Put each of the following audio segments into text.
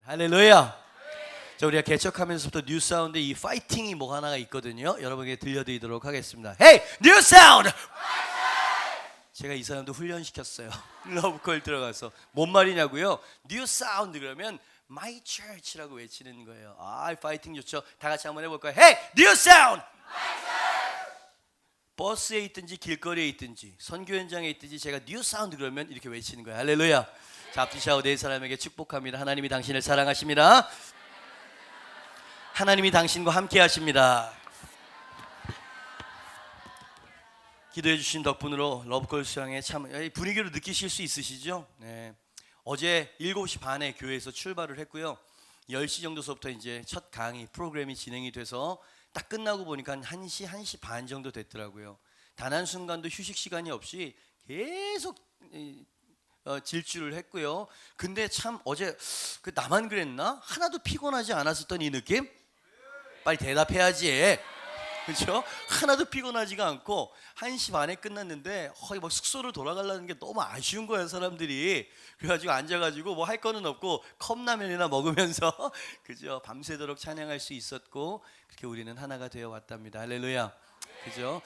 할렐루야. 자, 우리가 개척하면서부터 뉴 사운드 이 파이팅이 뭐 하나가 있거든요. 여러분에게 들려드리도록 하겠습니다. 헤이 뉴 사운드. 제가 이 사람도 훈련시켰어요. 러브콜 들어가서 뭔 말이냐고요? 뉴 사운드 그러면 My Church라고 외치는 거예요. 아, 파이팅 좋죠. 다 같이 한번 해볼까요? 헤이 뉴 사운드. 버스에 있든지 길거리에 있든지 선교 현장에 있든지 제가 뉴 사운드 그러면 이렇게 외치는 거예요. 할렐루야. 자, 앞뒤 샤워 네 사람에게 축복합니다. 하나님이 당신을 사랑하십니다. 하나님이 당신과 함께 하십니다. 기도해 주신 덕분으로 러브콜 수양에 참 분위기로 느끼실 수 있으시죠? 네. 어제 7시 반에 교회에서 출발을 했고요. 10시 정도서부터 이제 첫 강의 프로그램이 진행이 돼서 딱 끝나고 보니까 1시, 1시 반 정도 됐더라고요. 단 한순간도 휴식 시간이 없이 계속 질주를 했고요. 근데 참 어제 나만 그랬나? 하나도 피곤하지 않았었던 이 느낌? 빨리 대답해야지. 그렇죠? 하나도 피곤하지가 않고 1시 반에 끝났는데 거의 뭐 숙소로 돌아가려는 게 너무 아쉬운 거예요, 사람들이. 그래가지고 앉아가지고 뭐 할 거는 없고 컵라면이나 먹으면서 그죠? 밤새도록 찬양할 수 있었고 그렇게 우리는 하나가 되어 왔답니다. 할렐루야. 그죠?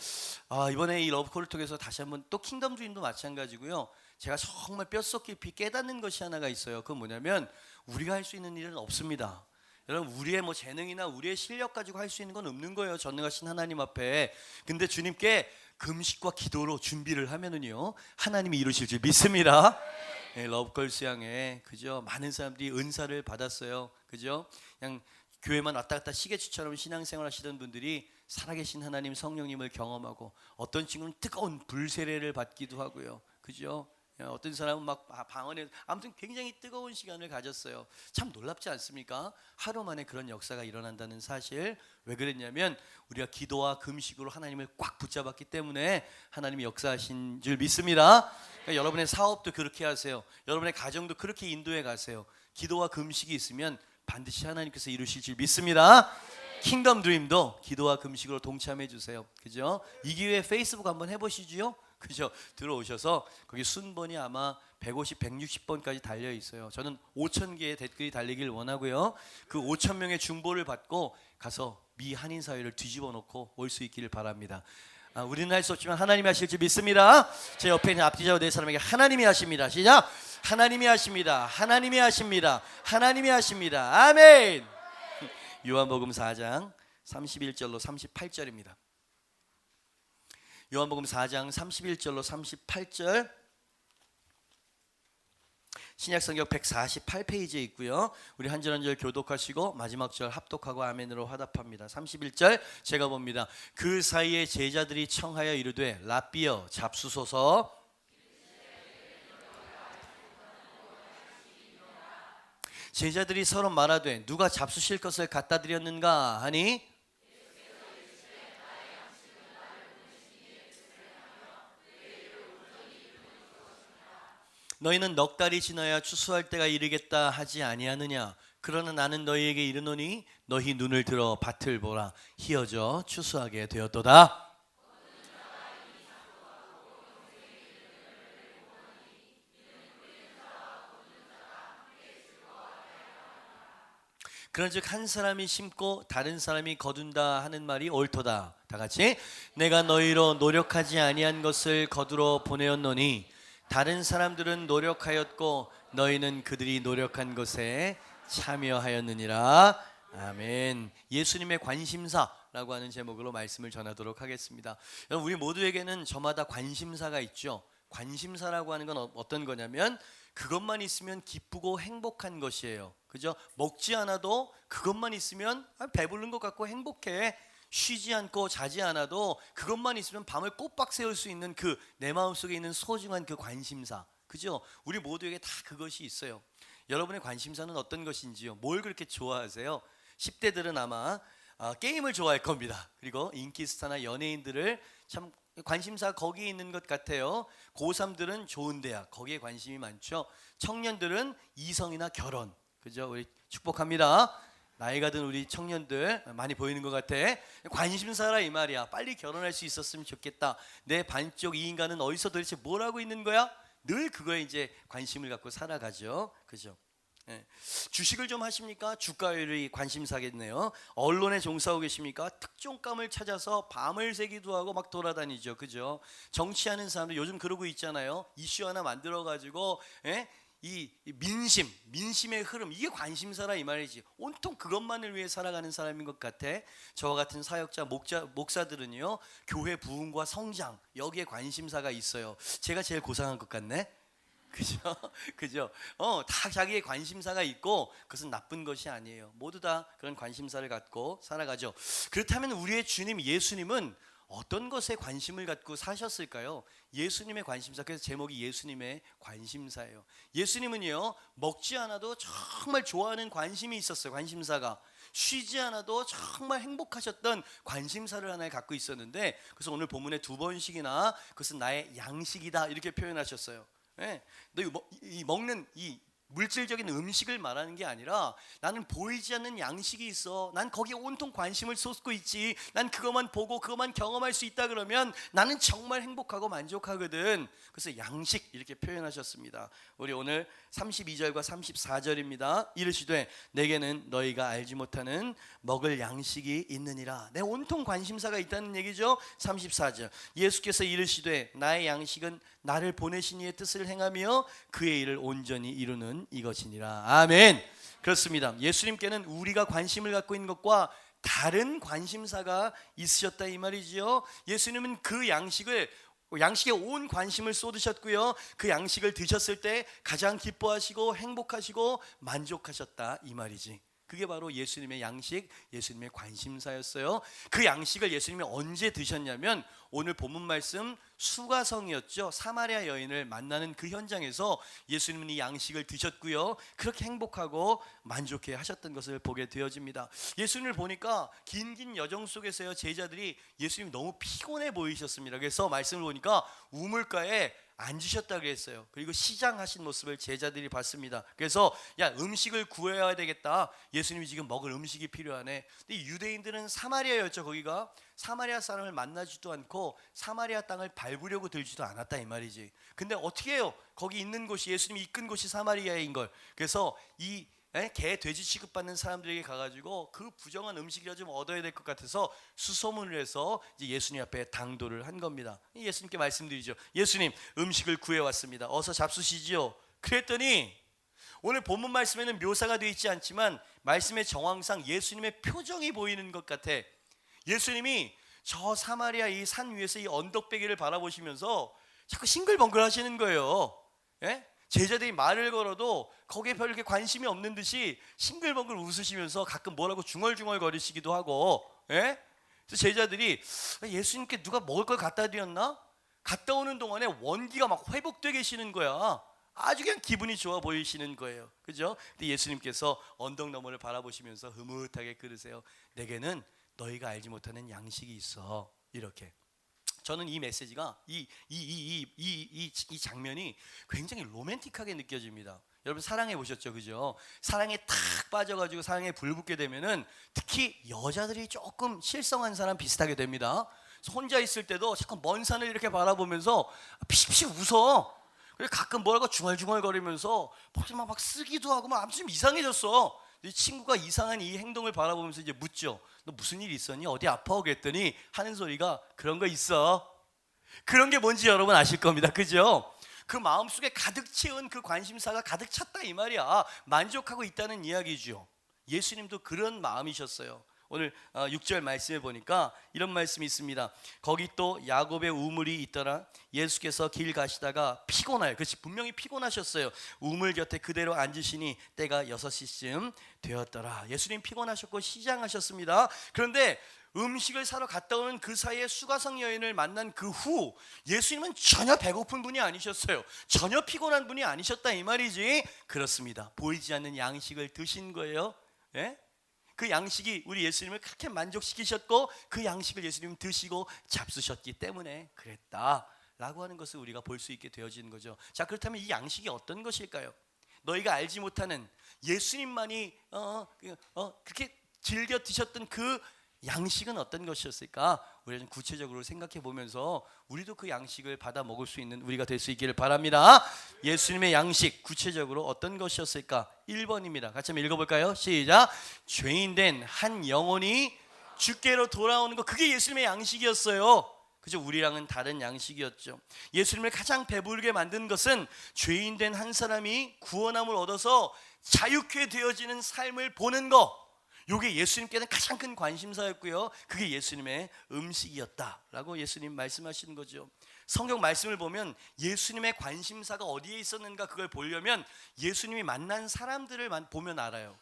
아, 이번에 이 러브콜을 통해서 다시 한번 또 킹덤 주인도 마찬가지고요. 제가 정말 뼛속 깊이 깨닫는 것이 하나가 있어요. 그건 뭐냐면 우리가 할 수 있는 일은 없습니다. 여러분, 우리의 뭐 재능이나 우리의 실력 가지고 할 수 있는 건 없는 거예요. 전능하신 하나님 앞에. 근데 주님께 금식과 기도로 준비를 하면은요, 하나님이 이루실 줄 믿습니다. 네, 러브콜 수양에 그죠? 많은 사람들이 은사를 받았어요. 그죠? 그냥 교회만 왔다 갔다 시계추처럼 신앙생활 하시던 분들이 살아계신 하나님 성령님을 경험하고 어떤 친구는 뜨거운 불세례를 받기도 하고요. 그죠? 어떤 사람은 막 방언에 아무튼 굉장히 뜨거운 시간을 가졌어요. 참 놀랍지 않습니까? 하루 만에 그런 역사가 일어난다는 사실. 왜 그랬냐면 우리가 기도와 금식으로 하나님을 꽉 붙잡았기 때문에 하나님이 역사하신 줄 믿습니다. 그러니까 여러분의 사업도 그렇게 하세요. 여러분의 가정도 그렇게 인도해 가세요. 기도와 금식이 있으면 반드시 하나님께서 이루실 줄 믿습니다. 킹덤 드림도 기도와 금식으로 동참해 주세요. 그죠? 이 기회에 페이스북 한번 해보시지요. 그죠? 들어오셔서 거기 순번이 아마 150, 160번까지 달려 있어요. 저는 5,000개의 댓글이 달리길 원하고요. 그 5,000명의 중보를 받고 가서 미 한인 사회를 뒤집어 놓고 올 수 있기를 바랍니다. 우리는 할 수 없지만 하나님이 하실 줄 믿습니다. 제 옆에 있는 앞뒤좌우 네 사람에게 하나님이 하십니다. 시작. 하나님이 하십니다. 하나님이 하십니다. 하나님이 하십니다. 아멘. 요한복음 4장 31절로 38절입니다. 요한복음 4장 31절로 38절 신약성경 148페이지에 있고요. 우리 한 절 한 절 교독하시고 마지막 절 합독하고 아멘으로 화답합니다. 31절 제가 봅니다. 그 사이에 제자들이 청하여 이르되 랍비여 잡수소서. 제자들이 서로 말하되 누가 잡수실 것을 갖다 드렸는가 하니 너희는 넉 달이 지나야 추수할 때가 이르겠다 하지 아니하느냐. 그러나 나는 너희에게 이르노니 너희 눈을 들어 밭을 보라. 희어져 추수하게 되었도다. 그런즉 한 사람이 심고 다른 사람이 거둔다 하는 말이 옳도다. 다 같이 내가 너희로 노력하지 아니한 것을 거두러 보내었노니 다른 사람들은 노력하였고 너희는 그들이 노력한 것에 참여하였느니라. 아멘. 예수님의 관심사라고 하는 제목으로 말씀을 전하도록 하겠습니다. 여러분, 우리 모두에게는 저마다 관심사가 있죠. 관심사라고 하는 건 어떤 거냐면 그것만 있으면 기쁘고 행복한 것이에요. 그죠? 먹지 않아도 그것만 있으면 배부른 것 같고 행복해. 쉬지 않고 자지 않아도 그것만 있으면 밤을 꼬박 세울 수 있는 그 내 마음속에 있는 소중한 그 관심사. 그죠? 우리 모두에게 다 그것이 있어요. 여러분의 관심사는 어떤 것인지요? 뭘 그렇게 좋아하세요? 10대들은 아마 게임을 좋아할 겁니다. 그리고 인기 스타나 연예인들을 참 관심사 거기에 있는 것 같아요. 고3들은 좋은 대학 거기에 관심이 많죠. 청년들은 이성이나 결혼. 그죠? 우리 축복합니다. 나이가 든 우리 청년들 많이 보이는 것 같아. 관심사라 이 말이야. 빨리 결혼할 수 있었으면 좋겠다. 내 반쪽 이 인간은 어디서 도대체 뭘 하고 있는 거야? 늘 그거에 이제 관심을 갖고 살아가죠. 그죠? 예. 주식을 좀 하십니까? 주가율이 관심사겠네요. 언론에 종사하고 계십니까? 특종감을 찾아서 밤을 새기도 하고 막 돌아다니죠. 그죠? 정치하는 사람들 요즘 그러고 있잖아요. 이슈 하나 만들어 가지고 이 민심의 흐름, 이게 관심사라 이 말이지. 온통 그것만을 위해 살아가는 사람인 것 같아. 저와 같은 사역자 목사들은요, 교회 부흥과 성장, 여기에 관심사가 있어요. 제가 제일 고상한 것 같네. 그죠? 그죠? 다 자기의 관심사가 있고, 그것은 나쁜 것이 아니에요. 모두 다 그런 관심사를 갖고 살아가죠. 그렇다면 우리의 주님 예수님은 어떤 것에 관심을 갖고 사셨을까요? 예수님의 관심사. 그래서 제목이 예수님의 관심사예요. 예수님은요, 먹지 않아도 정말 좋아하는 관심이 있었어요. 관심사가. 쉬지 않아도 정말 행복하셨던 관심사를 하나 갖고 있었는데, 그래서 오늘 본문에 2번씩이나 그것은 나의 양식이다 이렇게 표현하셨어요. 네. 이 먹는 이 물질적인 음식을 말하는 게 아니라, 나는 보이지 않는 양식이 있어. 난 거기에 온통 관심을 쏟고 있지. 난 그것만 보고 그것만 경험할 수 있다 그러면 나는 정말 행복하고 만족하거든. 그래서 양식 이렇게 표현하셨습니다. 우리 오늘 32절과 34절입니다. 이르시되 내게는 너희가 알지 못하는 먹을 양식이 있느니라. 내 온통 관심사가 있다는 얘기죠. 34절 예수께서 이르시되 나의 양식은 나를 보내신 이의 뜻을 행하며 그의 일을 온전히 이루는 이것이니라. 아멘. 그렇습니다. 예수님께는 우리가 관심을 갖고 있는 것과 다른 관심사가 있으셨다 이 말이지요. 예수님은 그 양식에 온 관심을 쏟으셨고요, 그 양식을 드셨을 때 가장 기뻐하시고 행복하시고 만족하셨다 이 말이지. 그게 바로 예수님의 양식, 예수님의 관심사였어요. 그 양식을 예수님이 언제 드셨냐면, 오늘 본문 말씀 수가성이었죠. 사마리아 여인을 만나는 그 현장에서 예수님은 이 양식을 드셨고요, 그렇게 행복하고 만족해 하셨던 것을 보게 되어집니다. 예수님을 보니까 긴 여정 속에서요, 제자들이 예수님이 너무 피곤해 보이셨습니다. 그래서 말씀을 보니까 우물가에 앉으셨다 그랬어요. 그리고 시장하신 모습을 제자들이 봤습니다. 그래서 야, 음식을 구해야 되겠다. 예수님이 지금 먹을 음식이 필요하네. 근데 유대인들은 사마리아였죠. 거기가 사마리아 사람을 만나지도 않고 사마리아 땅을 밟으려고 들지도 않았다 이 말이지. 근데 어떻게 해요? 거기 있는 곳이, 예수님이 이끈 곳이 사마리아인 걸. 그래서 이 개, 돼지 취급받는 사람들에게 가가지고 그 부정한 음식이라 좀 얻어야 될 것 같아서 수소문을 해서 이제 예수님 앞에 당도를 한 겁니다. 예수님께 말씀드리죠. 예수님, 음식을 구해왔습니다. 어서 잡수시지요. 그랬더니 오늘 본문 말씀에는 묘사가 되어 있지 않지만 말씀의 정황상 예수님의 표정이 보이는 것 같아. 예수님이 저 사마리아 이 산 위에서 이 언덕배기를 바라보시면서 자꾸 싱글벙글 하시는 거예요. 제자들이 말을 걸어도 거기에 별 이렇게 관심이 없는 듯이 싱글벙글 웃으시면서 가끔 뭐라고 중얼중얼 거리시기도 하고. 그래서 제자들이 예수님께 누가 먹을 걸 갖다 드렸나? 갔다 오는 동안에 원기가 막 회복되게 계시는 거야. 아주 그냥 기분이 좋아 보이시는 거예요. 그죠? 근데 예수님께서 언덕 너머를 바라보시면서 흐뭇하게 그러세요. 내게는 너희가 알지 못하는 양식이 있어. 이렇게. 저는 이 메시지가 이 장면이 굉장히 로맨틱하게 느껴집니다. 여러분 사랑해 보셨죠, 그죠? 사랑에 탁 빠져가지고 사랑에 불붙게 되면은 특히 여자들이 조금 실성한 사람 비슷하게 됩니다. 혼자 있을 때도 자꾸 먼 산을 이렇게 바라보면서 피식피식 웃어. 그래서 가끔 뭐라고 중얼중얼거리면서 막 쓰기도 하고 막 아무튼 좀 이상해졌어. 이 친구가 이상한 이 행동을 바라보면서 이제 묻죠. 너 무슨 일 있었니? 어디 아파? 그랬더니 하는 소리가 그런 거 있어. 그런 게 뭔지 여러분 아실 겁니다. 그죠? 그 마음속에 가득 채운 그 관심사가 가득 찼다 이 말이야. 만족하고 있다는 이야기죠. 예수님도 그런 마음이셨어요. 오늘 6절 말씀에 보니까 이런 말씀이 있습니다. 거기 또 야곱의 우물이 있더라. 예수께서 길 가시다가 피곤하여, 그렇지, 분명히 피곤하셨어요. 우물 곁에 그대로 앉으시니 때가 6시쯤 되었더라. 예수님 피곤하셨고 시장하셨습니다. 그런데 음식을 사러 갔다 오는 그 사이에 수가성 여인을 만난 그 후 예수님은 전혀 배고픈 분이 아니셨어요. 전혀 피곤한 분이 아니셨다 이 말이지. 그렇습니다. 보이지 않는 양식을 드신 거예요. 그 양식이 우리 예수님을 그렇게 만족시키셨고 그 양식을 예수님 드시고 잡수셨기 때문에 그랬다라고 하는 것을 우리가 볼 수 있게 되어지는 거죠. 자, 그렇다면 이 양식이 어떤 것일까요? 너희가 알지 못하는 예수님만이 그렇게 즐겨 드셨던 그 양식은 어떤 것이었을까? 우리가 좀 구체적으로 생각해 보면서 우리도 그 양식을 받아 먹을 수 있는 우리가 될 수 있기를 바랍니다. 예수님의 양식 구체적으로 어떤 것이었을까? 1번입니다. 같이 한번 읽어볼까요? 시작. 죄인된 한 영혼이 주께로 돌아오는 것, 그게 예수님의 양식이었어요. 그죠? 우리랑은 다른 양식이었죠. 예수님을 가장 배부르게 만든 것은 죄인된 한 사람이 구원함을 얻어서 자유케 되어지는 삶을 보는 것, 이게 예수님께는 가장 큰 관심사였고요, 그게 예수님의 음식이었다라고 예수님 말씀하시는 거죠. 성경 말씀을 보면 예수님의 관심사가 어디에 있었는가, 그걸 보려면 예수님이 만난 사람들을 보면 알아요.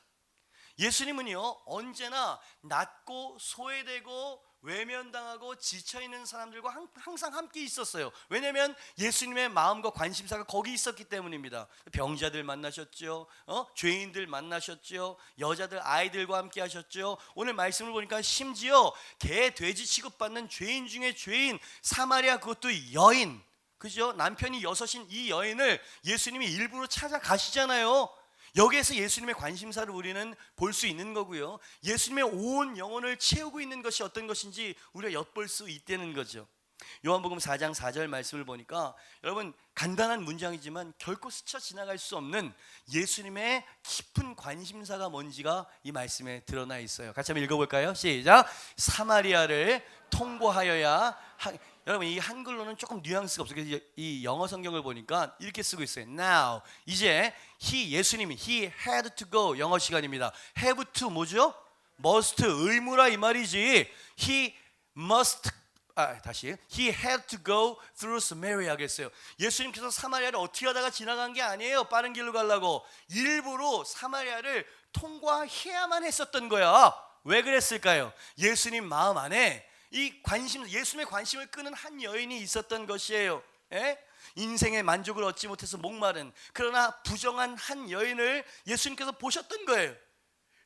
예수님은요, 언제나 낮고 소외되고 외면당하고 지쳐있는 사람들과 항상 함께 있었어요. 왜냐하면 예수님의 마음과 관심사가 거기 있었기 때문입니다. 병자들 만나셨죠, 죄인들 만나셨죠, 여자들 아이들과 함께 하셨죠. 오늘 말씀을 보니까 심지어 개 돼지 취급받는 죄인 중에 죄인, 사마리아, 그것도 여인, 그죠? 남편이 6인 이 여인을 예수님이 일부러 찾아가시잖아요. 여기에서 예수님의 관심사를 우리는 볼 수 있는 거고요, 예수님의 온 영혼을 채우고 있는 것이 어떤 것인지 우리가 엿볼 수 있다는 거죠. 요한복음 4장 4절 말씀을 보니까 여러분, 간단한 문장이지만 결코 스쳐 지나갈 수 없는 예수님의 깊은 관심사가 뭔지가 이 말씀에 드러나 있어요. 같이 한번 읽어볼까요? 시작. 사마리아를 통과하여야 여러분, 이 한글로는 조금 뉘앙스가 없어요. 그래서 이 영어 성경을 보니까 이렇게 쓰고 있어요. Now, 이제 예수님이 he had to go, 영어 시간입니다. have to 뭐죠? must, 의무라 이 말이지. he had to go through Samaria 하겠어요. 예수님께서 사마리아를 어떻게 하다가 지나간 게 아니에요. 빠른 길로 가려고 일부러 사마리아를 통과해야만 했었던 거야. 왜 그랬을까요? 예수님 마음 안에 예수님의 관심을 끄는 한 여인이 있었던 것이에요. 인생의 만족을 얻지 못해서 목마른, 그러나 부정한 한 여인을 예수님께서 보셨던 거예요.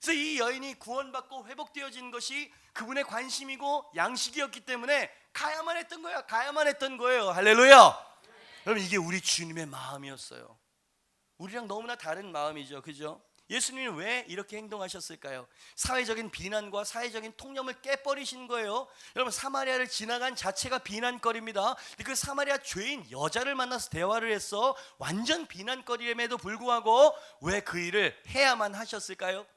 그래서 이 여인이 구원받고 회복되어진 것이 그분의 관심이고 양식이었기 때문에 가야만 했던 거예요. 할렐루야. 여러분, 이게 우리 주님의 마음이었어요. 우리랑 너무나 다른 마음이죠, 그죠? 예수님이 왜 이렇게 행동하셨을까요? 사회적인 비난과 사회적인 통념을 깨버리신 거예요. 여러분, 사마리아를 지나간 자체가 비난거리입니다. 그 사마리아 죄인 여자를 만나서 대화를 했어. 완전 비난거리임에도 불구하고 왜 그 일을 해야만 하셨을까요?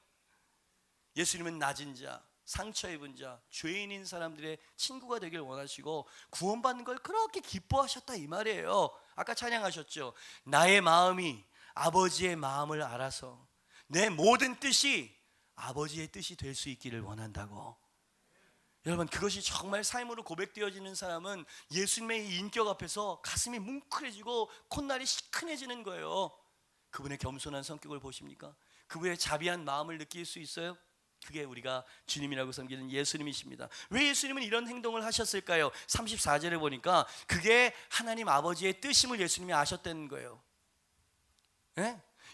예수님은 낮은 자, 상처 입은 자, 죄인인 사람들의 친구가 되길 원하시고 구원받는 걸 그렇게 기뻐하셨다 이 말이에요. 아까 찬양하셨죠. 나의 마음이 아버지의 마음을 알아서 내 모든 뜻이 아버지의 뜻이 될 수 있기를 원한다고. 여러분, 그것이 정말 삶으로 고백되어지는 사람은 예수님의 이 인격 앞에서 가슴이 뭉클해지고 콧날이 시큰해지는 거예요. 그분의 겸손한 성격을 보십니까? 그분의 자비한 마음을 느낄 수 있어요? 그게 우리가 주님이라고 섬기는 예수님이십니다. 왜 예수님은 이런 행동을 하셨을까요? 34절에 보니까 그게 하나님 아버지의 뜻임을 예수님이 아셨다는 거예요.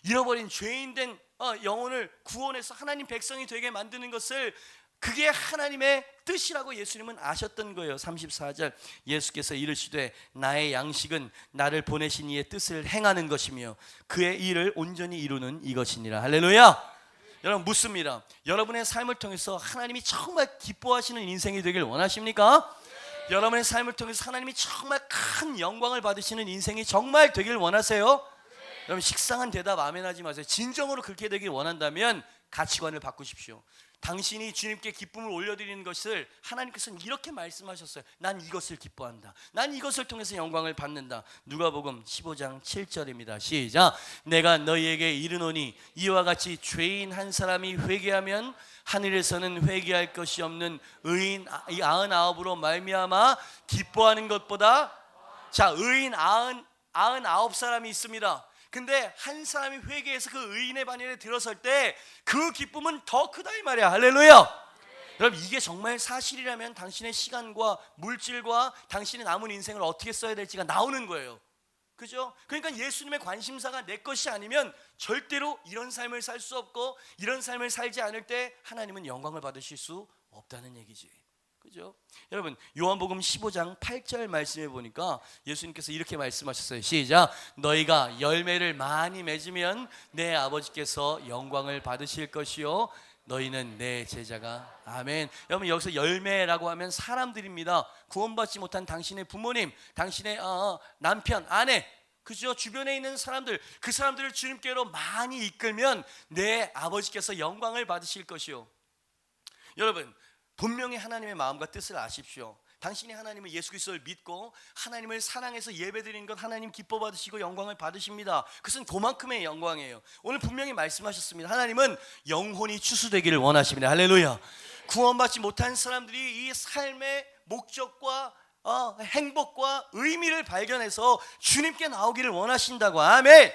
잃어버린 죄인된 영혼을 구원해서 하나님 백성이 되게 만드는 것을, 그게 하나님의 뜻이라고 예수님은 아셨던 거예요. 34절, 예수께서 이르시되 나의 양식은 나를 보내신 이의 뜻을 행하는 것이며 그의 일을 온전히 이루는 이것이니라. 할렐루야. 여러분, 묻습니다. 여러분의 삶을 통해서 하나님이 정말 기뻐하시는 인생이 되길 원하십니까? 여러분의 삶을 통해서 하나님이 정말 큰 영광을 받으시는 인생이 정말 되길 원하세요? 여러분, 식상한 대답 아멘 하지 마세요. 진정으로 그렇게 되길 원한다면 가치관을 바꾸십시오. 당신이 주님께 기쁨을 올려드리는 것을 하나님께서는 이렇게 말씀하셨어요. 난 이것을 기뻐한다. 난 이것을 통해서 영광을 받는다. 누가복음 15장 7절입니다. 시작. 내가 너희에게 이르노니 이와 같이 죄인 한 사람이 회개하면 하늘에서는 회개할 것이 없는 의인 99으로 말미암아 기뻐하는 것보다, 자, 의인 99사람이 있습니다. 근데 한 사람이 회개해서 그 의인의 반열에 들어설 때 그 기쁨은 더 크다 이 말이야. 할렐루야. 여러분, 이게 정말 사실이라면 당신의 시간과 물질과 당신의 남은 인생을 어떻게 써야 될지가 나오는 거예요. 그죠? 그러니까 예수님의 관심사가 내 것이 아니면 절대로 이런 삶을 살 수 없고, 이런 삶을 살지 않을 때 하나님은 영광을 받으실 수 없다는 얘기지. 그죠? 여러분, 요한복음 15장 8절 말씀해 보니까 예수님께서 이렇게 말씀하셨어요. 시작. 너희가 열매를 많이 맺으면 내 아버지께서 영광을 받으실 것이요 너희는 내 제자가. 아멘. 여러분, 여기서 열매라고 하면 사람들입니다. 구원받지 못한 당신의 부모님, 당신의 남편, 아내, 그죠? 주변에 있는 사람들, 그 사람들을 주님께로 많이 이끌면 내 아버지께서 영광을 받으실 것이요. 여러분, 분명히 하나님의 마음과 뜻을 아십시오. 당신이 하나님을, 예수 그리스도를 믿고 하나님을 사랑해서 예배드리는 것 하나님 기뻐 받으시고 영광을 받으십니다. 그것은 그만큼의 영광이에요. 오늘 분명히 말씀하셨습니다. 하나님은 영혼이 추수되기를 원하십니다. 할렐루야. 구원받지 못한 사람들이 이 삶의 목적과 행복과 의미를 발견해서 주님께 나오기를 원하신다고. 아멘.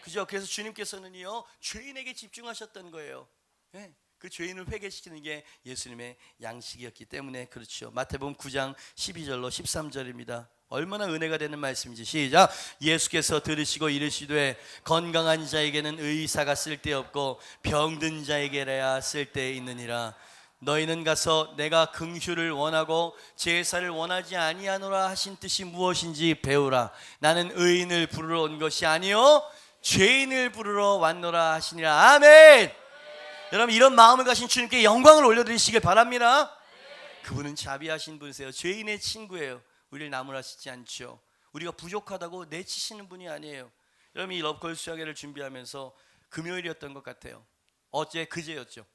그죠? 그래서 주님께서는요, 죄인에게 집중하셨던 거예요. 네. 그 죄인을 회개시키는 게 예수님의 양식이었기 때문에 그렇죠. 마태복음 9장 12절로 13절입니다. 얼마나 은혜가 되는 말씀인지. 시작. 예수께서 들으시고 이르시되 건강한 자에게는 의사가 쓸데없고 병든 자에게라야 쓸데 있느니라. 너희는 가서 내가 긍휼을 원하고 제사를 원하지 아니하노라 하신 뜻이 무엇인지 배우라. 나는 의인을 부르러 온 것이 아니요 죄인을 부르러 왔노라 하시니라. 아멘. 여러분, 이런 마음을 가신 주님께 영광을 올려드리시길 바랍니다. 그분은 자비하신 분이세요. 죄인의 친구예요. 우리를 나무라시지 않죠. 우리가 부족하다고 내치시는 분이 아니에요. 여러분, 이 러브콜 수양회를 준비하면서 금요일이었던 것 같아요. 그제였죠.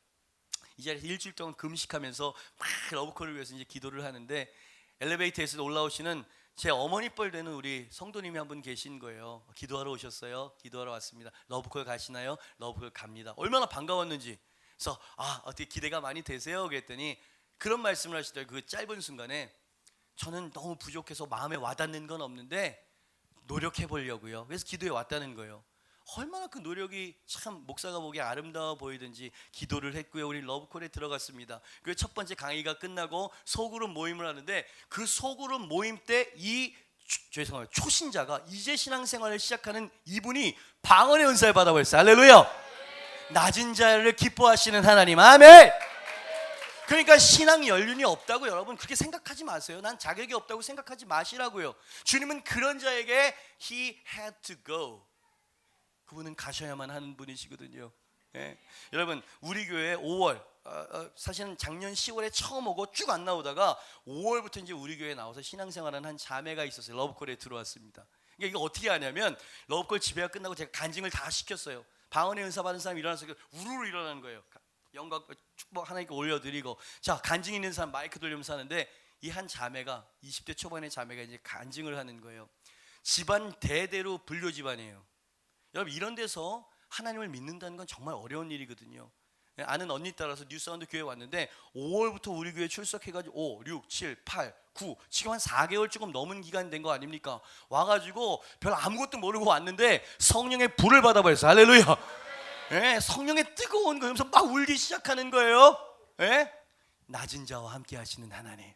이 자리에서 일주일 동안 금식하면서 막 러브콜을 위해서 이제 기도를 하는데, 엘리베이터에서 올라오시는 제 어머니 뻘 되는 우리 성도님이 한 분 계신 거예요. 기도하러 오셨어요. 기도하러 왔습니다. 러브콜 가시나요? 러브콜 갑니다. 얼마나 반가웠는지. 그래서 어떻게 기대가 많이 되세요? 그랬더니 그런 말씀을 하시더라고요. 그 짧은 순간에 저는 너무 부족해서 마음에 와닿는 건 없는데 노력해 보려고요. 그래서 기도에 왔다는 거예요. 얼마나 그 노력이 참 목사가 보기에 아름다워 보이든지 기도를 했고요. 우리 러브콜에 들어갔습니다. 그 첫 번째 강의가 끝나고 소그룹 모임을 하는데, 그 소그룹 모임 때 죄송해요, 초신자가 이제 신앙생활을 시작하는 이분이 방언의 은사를 받아버렸어요. 할렐루야. 낮은 자를 기뻐하시는 하나님. 아멘. 그러니까 신앙 연륜이 없다고 여러분 그렇게 생각하지 마세요. 난 자격이 없다고 생각하지 마시라고요. 주님은 그런 자에게 He had to go. 그분은 가셔야만 하는 분이시거든요. 예. 여러분, 우리 교회 5월 사실은 작년 10월에 처음 오고 쭉 안 나오다가 5월부터 이제 우리 교회에 나와서 신앙생활하는 한 자매가 있었어요. 러브콜에 들어왔습니다. 그러니까 이거 어떻게 하냐면, 러브콜 집회가 끝나고 제가 간증을 다 시켰어요. 방언의 은사 받은 사람이 일어나서 우르르 일어나는 거예요. 영광 축복 하나님께 올려드리고, 자, 간증 있는 사람 마이크 돌리면서 하는데, 이 한 자매가 20대 초반의 자매가 이제 간증을 하는 거예요. 집안 대대로 불교 집안이에요. 여러분, 이런 데서 하나님을 믿는다는 건 정말 어려운 일이거든요. 아는 언니 따라서 뉴사운드 교회 왔는데 5월부터 우리 교회 출석해가지고 5, 6, 7, 8, 9 지금 한 4개월 조금 넘은 기간 된 거 아닙니까? 와가지고 별 아무것도 모르고 왔는데 성령의 불을 받아버렸어요. 할렐루야. 예, 성령의 뜨거운 거면서 막 울기 시작하는 거예요. 예? 낮은 자와 함께 하시는 하나님.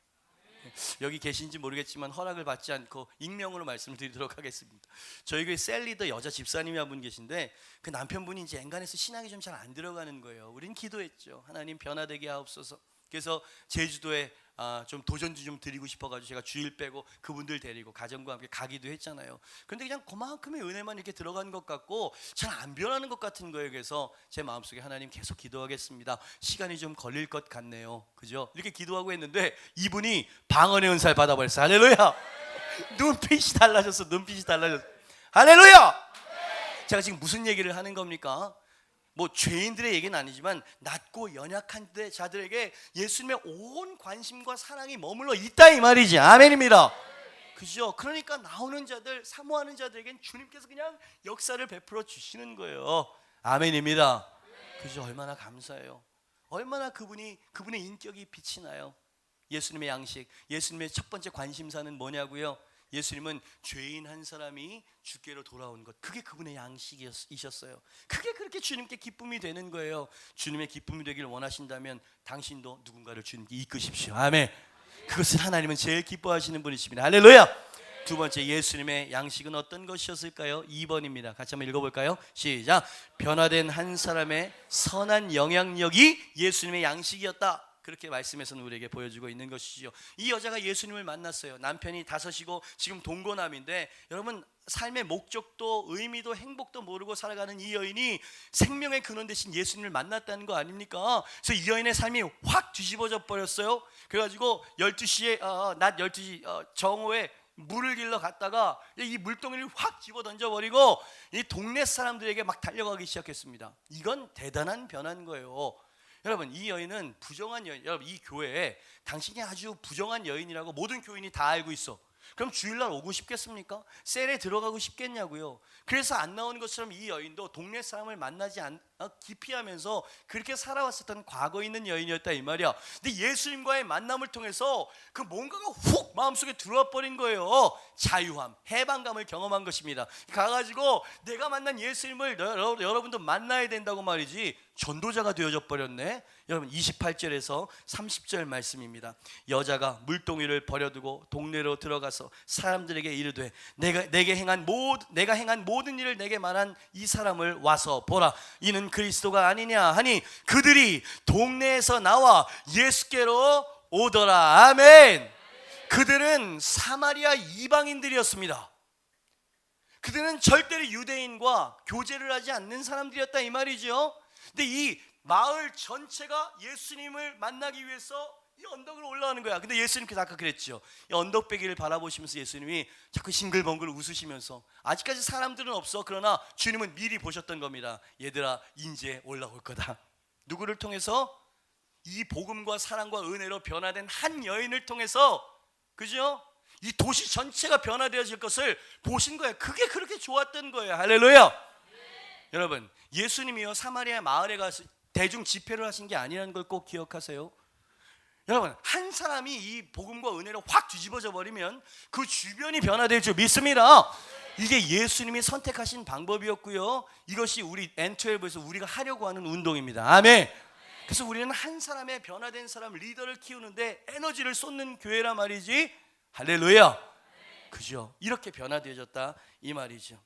여기 계신지 모르겠지만 허락을 받지 않고 익명으로 말씀을 드리도록 하겠습니다. 저희 교회 셀리더 여자 집사님이 한 분 계신데, 그 남편분이 이제 엔간해서 신앙이 좀 잘 안 들어가는 거예요. 우린 기도했죠. 하나님 변화되게 하옵소서. 그래서 제주도에 좀 도전도 좀 드리고 싶어가지고 제가 주일 빼고 그분들 데리고 가정과 함께 가기도 했잖아요. 그런데 그냥 그만큼의 은혜만 이렇게 들어가는 것 같고 잘 안 변하는 것 같은 거예요. 그래서 제 마음속에 하나님 계속 기도하겠습니다. 시간이 좀 걸릴 것 같네요. 그죠? 이렇게 기도하고 했는데 이분이 방언의 은사를 받아버렸어요. 할렐루야. 눈빛이 달라졌어. 눈빛이 달라졌어. 할렐루야. 제가 지금 무슨 얘기를 하는 겁니까? 뭐 죄인들의 얘기는 아니지만 낮고 연약한 자들에게 예수님의 온 관심과 사랑이 머물러 있다 이 말이지. 아멘입니다. 그죠? 그러니까 나오는 자들, 사모하는 자들에겐 주님께서 그냥 역사를 베풀어 주시는 거예요. 아멘입니다. 그죠? 얼마나 감사해요. 얼마나 그분의 인격이 빛이 나요. 예수님의 양식, 예수님의 첫 번째 관심사는 뭐냐고요? 예수님은 죄인 한 사람이 주께로 돌아온 것, 그게 그분의 양식이셨어요. 그게 그렇게 주님께 기쁨이 되는 거예요. 주님의 기쁨이 되기를 원하신다면 당신도 누군가를 주님께 이끄십시오. 아멘. 그것을 하나님은 제일 기뻐하시는 분이십니다. 할렐루야. 두 번째, 예수님의 양식은 어떤 것이었을까요? 2번입니다. 같이 한번 읽어볼까요? 시작. 변화된 한 사람의 선한 영향력이 예수님의 양식이었다. 그렇게 말씀에서는 우리에게 보여주고 있는 것이죠. 이 여자가 예수님을 만났어요. 남편이 5이고 지금 동거남인데, 여러분 삶의 목적도 의미도 행복도 모르고 살아가는 이 여인이 생명의 근원 대신 예수님을 만났다는 거 아닙니까? 그래서 이 여인의 삶이 확 뒤집어져 버렸어요. 그래가지고 12시에 낮 12시 정오에 물을 길러 갔다가 이 물동이를 확 집어 던져버리고 이 동네 사람들에게 막 달려가기 시작했습니다. 이건 대단한 변화인 거예요. 여러분, 이 여인은 부정한 여인. 여러분, 이 교회에 당신이 아주 부정한 여인이라고 모든 교인이 다 알고 있어. 그럼 주일날 오고 싶겠습니까? 셀에 들어가고 싶겠냐고요. 그래서 안 나오는 것처럼 이 여인도 동네 사람을 만나지 기피하면서 그렇게 살아왔었던 과거 있는 여인이었다 이 말이야. 근데 예수님과의 만남을 통해서 그 뭔가가 훅 마음속에 들어와 버린 거예요. 자유함, 해방감을 경험한 것입니다. 가가지고 내가 만난 예수님을 여러분도 만나야 된다고 말이지, 전도자가 되어져 버렸네. 여러분, 28절에서 30절 말씀입니다. 여자가 물동이를 버려두고 동네로 들어가서 사람들에게 이르되 내가 행한 모든 일을 내게 말한 이 사람을 와서 보라. 이는 그리스도가 아니냐 하니 그들이 동네에서 나와 예수께로 오더라. 아멘. 그들은 사마리아 이방인들이었습니다. 그들은 절대로 유대인과 교제를 하지 않는 사람들이었다 이 말이죠. 근데 이 마을 전체가 예수님을 만나기 위해서 이 언덕을 올라가는 거야. 근데 예수님께서 아까 그랬죠. 이 언덕배기를 바라보시면서 예수님이 자꾸 싱글벙글 웃으시면서, 아직까지 사람들은 없어. 그러나 주님은 미리 보셨던 겁니다. 얘들아, 이제 올라올 거다. 누구를 통해서? 이 복음과 사랑과 은혜로 변화된 한 여인을 통해서, 그죠? 이 도시 전체가 변화되어질 것을 보신 거예요. 그게 그렇게 좋았던 거예요. 할렐루야. 여러분, 예수님이요 사마리아 마을에 가서 대중 집회를 하신 게 아니라는 걸 꼭 기억하세요. 여러분, 한 사람이 이 복음과 은혜로 확 뒤집어져 버리면 그 주변이 변화될 줄 믿습니다. 이게 예수님이 선택하신 방법이었고요, 이것이 우리 N12에서 우리가 하려고 하는 운동입니다. 아멘. 그래서 우리는 한 사람의 변화된 사람, 리더를 키우는데 에너지를 쏟는 교회란 말이지. 할렐루야. 그죠? 이렇게 변화되어졌다 이 말이죠.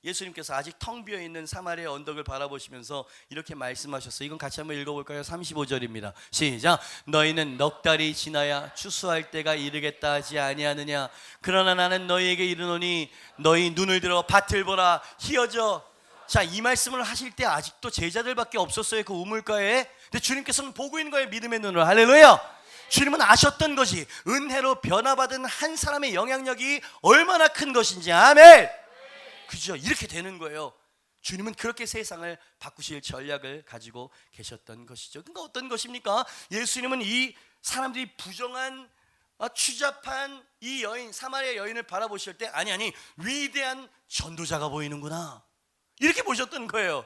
예수님께서 아직 텅 비어있는 사마리아 언덕을 바라보시면서 이렇게 말씀하셨어요. 이건 같이 한번 읽어볼까요? 35절입니다 시작. 너희는 넉 달이 지나야 추수할 때가 이르겠다 하지 아니하느냐. 그러나 나는 너희에게 이르노니 너희 눈을 들어 밭을 보라. 희어져. 자, 이 말씀을 하실 때 아직도 제자들밖에 없었어요, 그 우물가에. 근데 주님께서는 보고 있는 거예요, 믿음의 눈으로. 할렐루야. 주님은 아셨던 것이 은혜로 변화받은 한 사람의 영향력이 얼마나 큰 것인지. 아멘. 그죠? 이렇게 되는 거예요. 주님은 그렇게 세상을 바꾸실 전략을 가지고 계셨던 것이죠. 그러니까 어떤 것입니까? 예수님은 이 사람들이 부정한 추잡한 이 여인, 사마리아 여인을 바라보실 때 아니 위대한 전도자가 보이는구나, 이렇게 보셨던 거예요.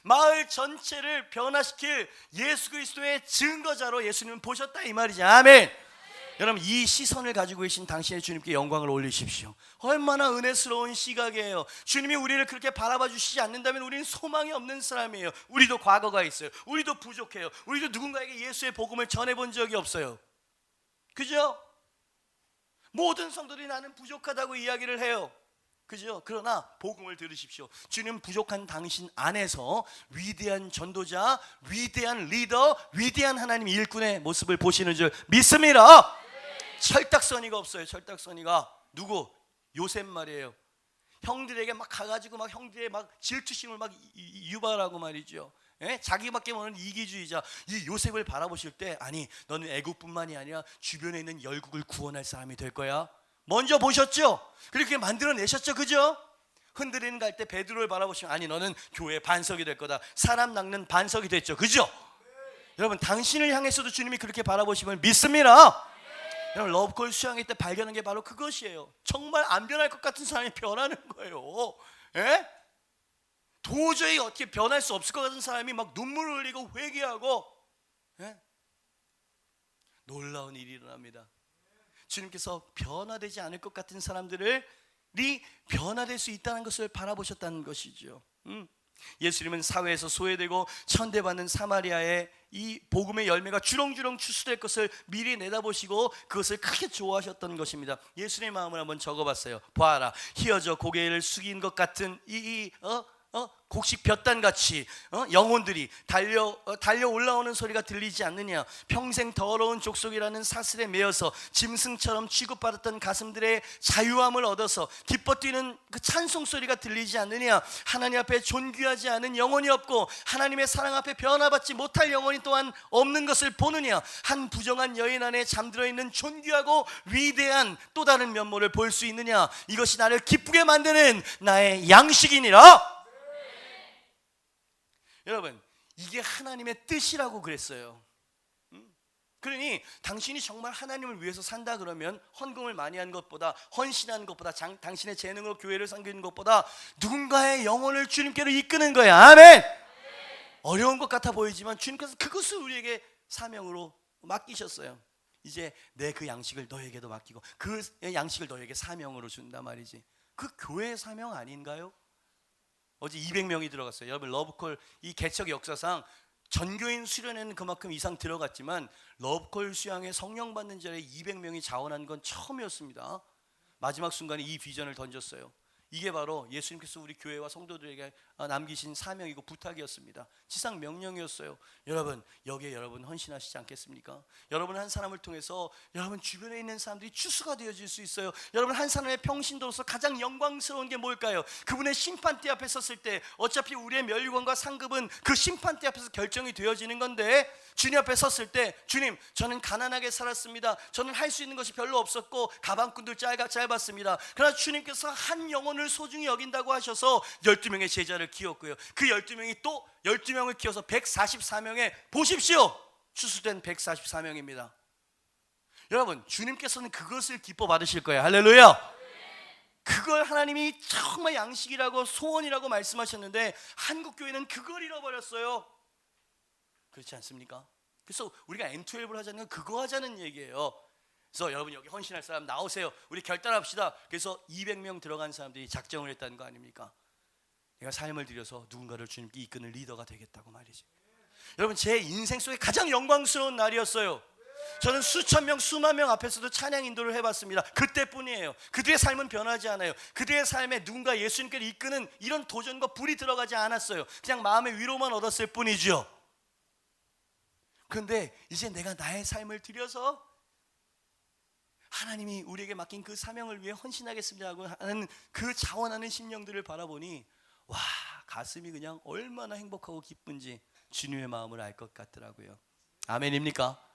마을 전체를 변화시킬 예수 그리스도의 증거자로 예수님은 보셨다 이 말이죠. 아멘. 여러분, 이 시선을 가지고 계신 당신의 주님께 영광을 올리십시오. 얼마나 은혜스러운 시각이에요. 주님이 우리를 그렇게 바라봐 주시지 않는다면 우리는 소망이 없는 사람이에요. 우리도 과거가 있어요. 우리도 부족해요. 우리도 누군가에게 예수의 복음을 전해본 적이 없어요. 그죠? 모든 성도들이 나는 부족하다고 이야기를 해요. 그죠? 그러나 복음을 들으십시오. 주님 부족한 당신 안에서 위대한 전도자, 위대한 리더, 위대한 하나님 일꾼의 모습을 보시는 줄 믿습니다. 철딱서니가 없어요. 철딱서니가. 누구? 요셉 말이에요. 형들에게 막 가가지고 막 형들의 막 질투심을 막 유발하고 말이죠. 예? 자기밖에 모르는 이기주의자 이 요셉을 바라보실 때, 아니 너는 애국뿐만이 아니라 주변에 있는 열국을 구원할 사람이 될 거야. 먼저 보셨죠? 그렇게 만들어내셨죠. 그죠? 흔들리는 갈 때 베드로를 바라보시면, 아니 너는 교회의 반석이 될 거다. 사람 낚는 반석이 됐죠. 그죠? 여러분, 당신을 향해서도 주님이 그렇게 바라보심을 믿습니다. 여러분, 러브콜 수양회 때 발견한 게 바로 그것이에요. 정말 안 변할 것 같은 사람이 변하는 거예요. 예? 도저히 어떻게 변할 수 없을 것 같은 사람이 막 눈물을 흘리고 회개하고, 예? 놀라운 일이 일어납니다. 주님께서 변화되지 않을 것 같은 사람들이 변화될 수 있다는 것을 바라보셨다는 것이죠. 예수님은 사회에서 소외되고 천대받는 사마리아의 이 복음의 열매가 주렁주렁 추수될 것을 미리 내다보시고 그것을 크게 좋아하셨던 것입니다. 예수님의 마음을 한번 적어봤어요. 봐라, 희어져 고개를 숙인 것 같은 곡식 볕단같이 영혼들이 달려 올라오는 소리가 들리지 않느냐? 평생 더러운 족속이라는 사슬에 매여서 짐승처럼 취급받았던 가슴들의 자유함을 얻어서 기뻐 뛰는 그 찬송 소리가 들리지 않느냐? 하나님 앞에 존귀하지 않은 영혼이 없고 하나님의 사랑 앞에 변화받지 못할 영혼이 또한 없는 것을 보느냐? 한 부정한 여인 안에 잠들어 있는 존귀하고 위대한 또 다른 면모를 볼 수 있느냐? 이것이 나를 기쁘게 만드는 나의 양식이니라. 여러분, 이게 하나님의 뜻이라고 그랬어요. 그러니 당신이 정말 하나님을 위해서 산다 그러면 헌금을 많이 한 것보다, 헌신하는 것보다, 당신의 재능으로 교회를 섬기는 것보다 누군가의 영혼을 주님께로 이끄는 거야. 아멘. 어려운 것 같아 보이지만 주님께서 그것을 우리에게 사명으로 맡기셨어요. 이제 내 그 양식을 너에게도 맡기고 그 양식을 너에게 사명으로 준단 말이지. 그 교회의 사명 아닌가요? 어제 200명이 들어갔어요. 여러분, 러브콜 이 개척 역사상 전교인 수련회는 그만큼 이상 들어갔지만 러브콜 수양회 성령 받는 자리에 200명이 자원한 건 처음이었습니다. 마지막 순간에 이 비전을 던졌어요. 이게 바로 예수님께서 우리 교회와 성도들에게 남기신 사명이고 부탁이었습니다. 지상 명령이었어요. 여러분, 여기에 여러분 헌신하시지 않겠습니까? 여러분 한 사람을 통해서 여러분 주변에 있는 사람들이 추수가 되어질 수 있어요. 여러분 한 사람의 평신도로서 가장 영광스러운 게 뭘까요? 그분의 심판대 앞에 섰을 때 어차피 우리의 멸류관과 상급은 그 심판대 앞에서 결정이 되어지는 건데, 주님 앞에 섰을 때 주님, 저는 가난하게 살았습니다. 저는 할 수 있는 것이 별로 없었고 가방끈도 짧았습니다. 그러나 주님께서 한 영혼을 소중히 여긴다고 하셔서 12명의 제자를 키웠고요. 그 12명이 또 12명을 키워서 144명에 보십시오. 추수된 144명입니다. 여러분, 주님께서는 그것을 기뻐 받으실 거예요. 할렐루야. 그걸 하나님이 정말 양식이라고 소원이라고 말씀하셨는데 한국교회는 그걸 잃어버렸어요. 그렇지 않습니까? 그래서 우리가 M12를 하자는 건 그거 하자는 얘기예요. 그래서 여러분 여기 헌신할 사람 나오세요. 우리 결단합시다. 그래서 200명 들어간 사람들이 작정을 했다는 거 아닙니까? 내가 삶을 들여서 누군가를 주님께 이끄는 리더가 되겠다고 말이지. 여러분, 제 인생 속에 가장 영광스러운 날이었어요. 저는 수천 명, 수만 명 앞에서도 찬양 인도를 해봤습니다. 그때뿐이에요. 그들의 삶은 변하지 않아요. 그들의 삶에 누군가 예수님께를 이끄는 이런 도전과 불이 들어가지 않았어요. 그냥 마음의 위로만 얻었을 뿐이죠. 그런데 이제 내가 나의 삶을 들여서 하나님이 우리에게 맡긴 그 사명을 위해 헌신하겠습니다 하고 하는 그 자원하는 심령들을 바라보니 와, 가슴이 그냥 얼마나 행복하고 기쁜지 주님의 마음을 알 것 같더라고요. 아멘입니까?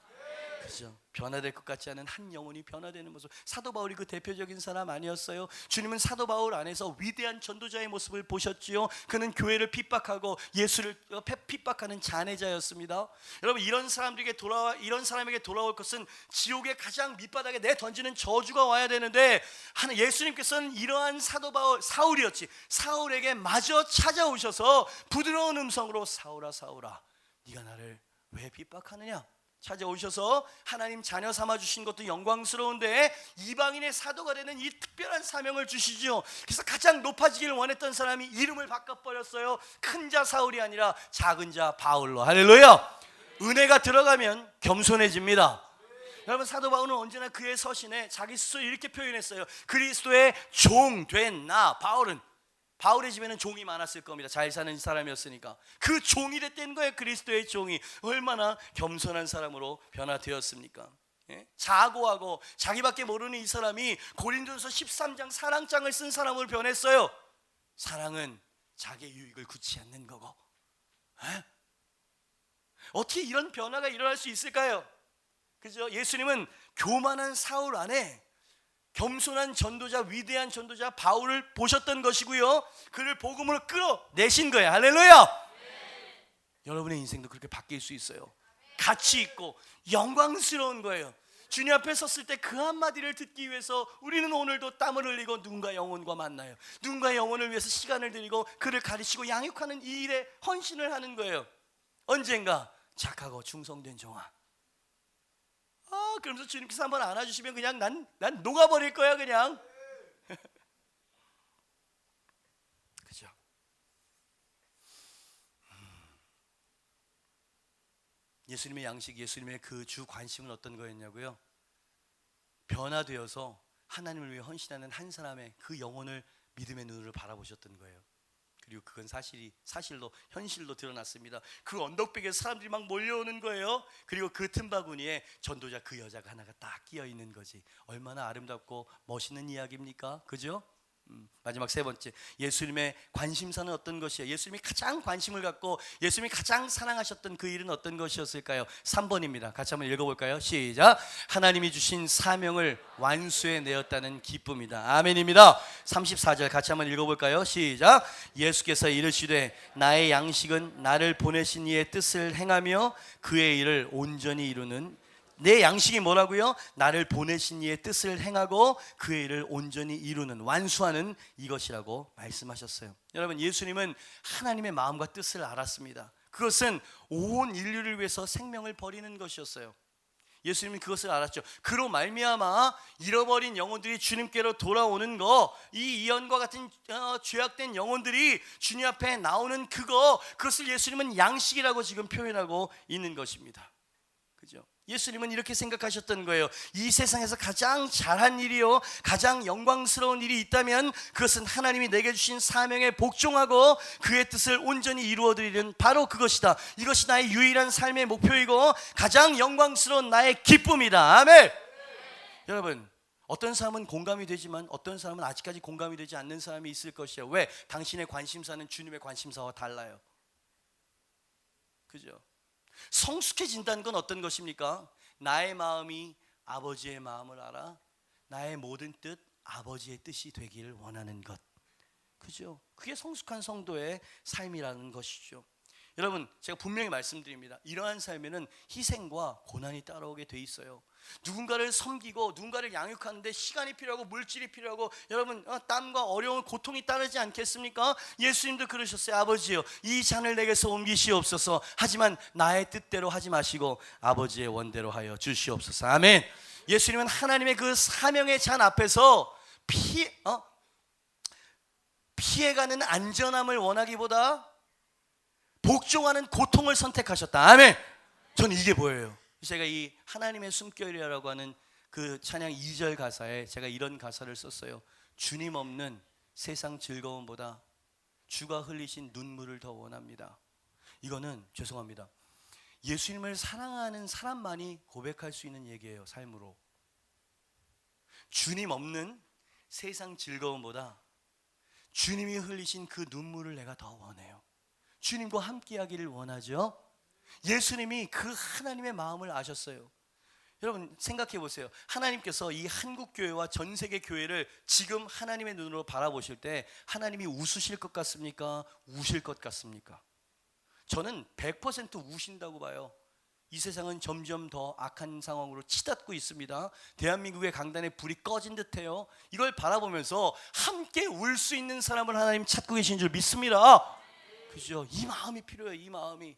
그죠? 변화될 것 같지 않은 한 영혼이 변화되는 모습. 사도 바울이 그 대표적인 사람 아니었어요? 주님은 사도 바울 안에서 위대한 전도자의 모습을 보셨지요. 그는 교회를 핍박하고 예수를 핍박하는 잔해자였습니다. 여러분, 이런 사람에게 돌아올 것은 지옥의 가장 밑바닥에 내던지는 저주가 와야 되는데 예수님께서는 이러한 사도 바울, 사울에게 마저 찾아오셔서 부드러운 음성으로 사울아 사울아 네가 나를 왜 핍박하느냐 찾아오셔서 하나님 자녀 삼아주신 것도 영광스러운데 이방인의 사도가 되는 이 특별한 사명을 주시죠. 그래서 가장 높아지기를 원했던 사람이 이름을 바꿔버렸어요. 큰 자 사울이 아니라 작은 자 바울로. 할렐루야. 은혜가 들어가면 겸손해집니다. 여러분, 사도 바울은 언제나 그의 서신에 자기 스스로 이렇게 표현했어요. 그리스도의 종 된 나 바울은, 바울의 집에는 종이 많았을 겁니다. 잘 사는 사람이었으니까 그 종이 됐다는 거예요. 그리스도의 종이. 얼마나 겸손한 사람으로 변화되었습니까? 예? 자고하고 자기밖에 모르는 이 사람이 고린도전서 13장 사랑장을 쓴 사람으로 변했어요. 사랑은 자기의 유익을 굳지 않는 거고. 예? 어떻게 이런 변화가 일어날 수 있을까요? 그죠? 예수님은 교만한 사울 안에 겸손한 전도자, 위대한 전도자 바울을 보셨던 것이고요. 그를 복음으로 끌어내신 거예요. 할렐루야. 여러분의 인생도 그렇게 바뀔 수 있어요. 가치 있고 영광스러운 거예요. 주님 앞에 섰을 때 그 한마디를 듣기 위해서 우리는 오늘도 땀을 흘리고 누군가 영혼과 만나요. 누군가 영혼을 위해서 시간을 들이고 그를 가르치고 양육하는 이 일에 헌신을 하는 거예요. 언젠가 착하고 충성된 종아, 그러면서 주님께서 한번 안아주시면 그냥 난 녹아버릴 거야 그냥. 그죠? 예수님의 양식, 예수님의 그 주 관심은 어떤 거였냐고요? 변화되어서 하나님을 위해 헌신하는 한 사람의 그 영혼을 믿음의 눈으로 바라보셨던 거예요. 그리고 그건 사실로 현실로 드러났습니다. 그 언덕백에 사람들이 막 몰려오는 거예요. 그리고 그 틈바구니에 전도자 그 여자가 하나가 딱 끼어 있는 거지. 얼마나 아름답고 멋있는 이야기입니까? 그죠? 마지막 세 번째, 예수님의 관심사는 어떤 것이에요? 예수님이 가장 관심을 갖고 예수님이 가장 사랑하셨던 그 일은 어떤 것이었을까요? 3번입니다. 같이 한번 읽어볼까요? 시작. 하나님이 주신 사명을 완수해 내었다는 기쁨이다. 아멘입니다. 34절 같이 한번 읽어볼까요? 시작. 예수께서 이르시되 나의 양식은 나를 보내신 이의 뜻을 행하며 그의 일을 온전히 이루는, 내 양식이 뭐라고요? 나를 보내신 이의 뜻을 행하고 그의 일을 온전히 이루는, 완수하는 이것이라고 말씀하셨어요. 여러분, 예수님은 하나님의 마음과 뜻을 알았습니다. 그것은 온 인류를 위해서 생명을 버리는 것이었어요. 예수님은 그것을 알았죠. 그로 말미암아 잃어버린 영혼들이 주님께로 돌아오는 거, 이 이언과 같은 죄악된 영혼들이 주님 앞에 나오는 그것을 예수님은 양식이라고 지금 표현하고 있는 것입니다. 그죠? 예수님은 이렇게 생각하셨던 거예요. 이 세상에서 가장 잘한 일이요, 가장 영광스러운 일이 있다면 그것은 하나님이 내게 주신 사명에 복종하고 그의 뜻을 온전히 이루어드리는 바로 그것이다. 이것이 나의 유일한 삶의 목표이고 가장 영광스러운 나의 기쁨이다. 아멘. 여러분, 어떤 사람은 공감이 되지만 어떤 사람은 아직까지 공감이 되지 않는 사람이 있을 것이에요. 왜? 당신의 관심사는 주님의 관심사와 달라요. 그죠? 성숙해진다는 건 어떤 것입니까? 나의 마음이 아버지의 마음을 알아 나의 모든 뜻 아버지의 뜻이 되기를 원하는 것. 그죠? 그게 성숙한 성도의 삶이라는 것이죠. 여러분, 제가 분명히 말씀드립니다. 이러한 삶에는 희생과 고난이 따라오게 돼 있어요. 누군가를 섬기고 누군가를 양육하는데 시간이 필요하고 물질이 필요하고, 여러분, 땀과 어려운 고통이 따르지 않겠습니까? 예수님도 그러셨어요. 아버지요, 이 잔을 내게서 옮기시옵소서. 하지만 나의 뜻대로 하지 마시고 아버지의 원대로 하여 주시옵소서. 아멘. 예수님은 하나님의 그 사명의 잔 앞에서 피해가는 안전함을 원하기보다 복종하는 고통을 선택하셨다. 아멘. 저는 이게 보여요. 제가 이 하나님의 숨결이라고 하는 그 찬양 2절 가사에 제가 이런 가사를 썼어요. 주님 없는 세상 즐거움보다 주가 흘리신 눈물을 더 원합니다. 이거는 죄송합니다, 예수님을 사랑하는 사람만이 고백할 수 있는 얘기예요. 삶으로. 주님 없는 세상 즐거움보다 주님이 흘리신 그 눈물을 내가 더 원해요. 주님과 함께 하기를 원하죠. 예수님이 그 하나님의 마음을 아셨어요. 여러분, 생각해 보세요. 하나님께서 이 한국교회와 전 세계 교회를 지금 하나님의 눈으로 바라보실 때 하나님이 웃으실 것 같습니까? 우실 것 같습니까? 저는 100% 우신다고 봐요. 이 세상은 점점 더 악한 상황으로 치닫고 있습니다. 대한민국의 강단에 불이 꺼진 듯해요. 이걸 바라보면서 함께 울 수 있는 사람을 하나님 찾고 계신 줄 믿습니다. 그죠? 이 마음이 필요해요. 이 마음이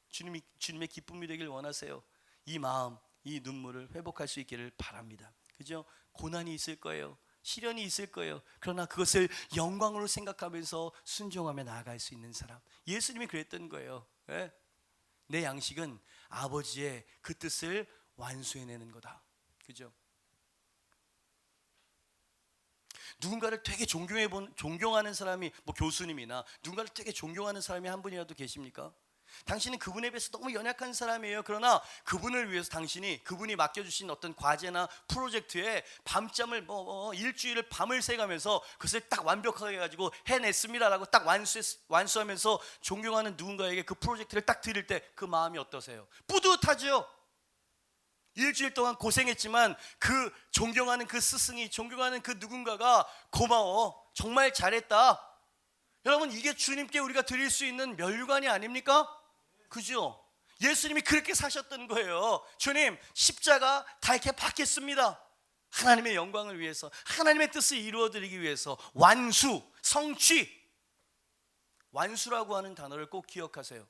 주님의 기쁨이 되길 원하세요. 이 마음, 이 눈물을 회복할 수 있기를 바랍니다. 그죠? 고난이 있을 거예요. 시련이 있을 거예요. 그러나 그것을 영광으로 생각하면서 순종하며 나아갈 수 있는 사람. 예수님이 그랬던 거예요. 네? 내 양식은 아버지의 그 뜻을 완수해내는 거다. 그죠? 누군가를 되게 존경하는 사람이, 뭐 교수님이나 누군가를 되게 존경하는 사람이 한 분이라도 계십니까? 당신은 그분에 비해서 너무 연약한 사람이에요. 그러나 그분을 위해서 당신이 그분이 맡겨주신 어떤 과제나 프로젝트에 밤잠을 일주일을 밤을 새가면서 그것을 딱 완벽하게 가지고 해냈습니다라고 딱 완수하면서 존경하는 누군가에게 그 프로젝트를 딱 드릴 때 그 마음이 어떠세요? 뿌듯하죠. 일주일 동안 고생했지만 그 존경하는 그 스승이, 존경하는 그 누군가가 고마워, 정말 잘했다. 여러분, 이게 주님께 우리가 드릴 수 있는 면류관이 아닙니까? 그죠? 예수님이 그렇게 사셨던 거예요. 주님, 십자가 다 이렇게 받겠습니다. 하나님의 영광을 위해서, 하나님의 뜻을 이루어드리기 위해서. 완수, 성취. 완수라고 하는 단어를 꼭 기억하세요.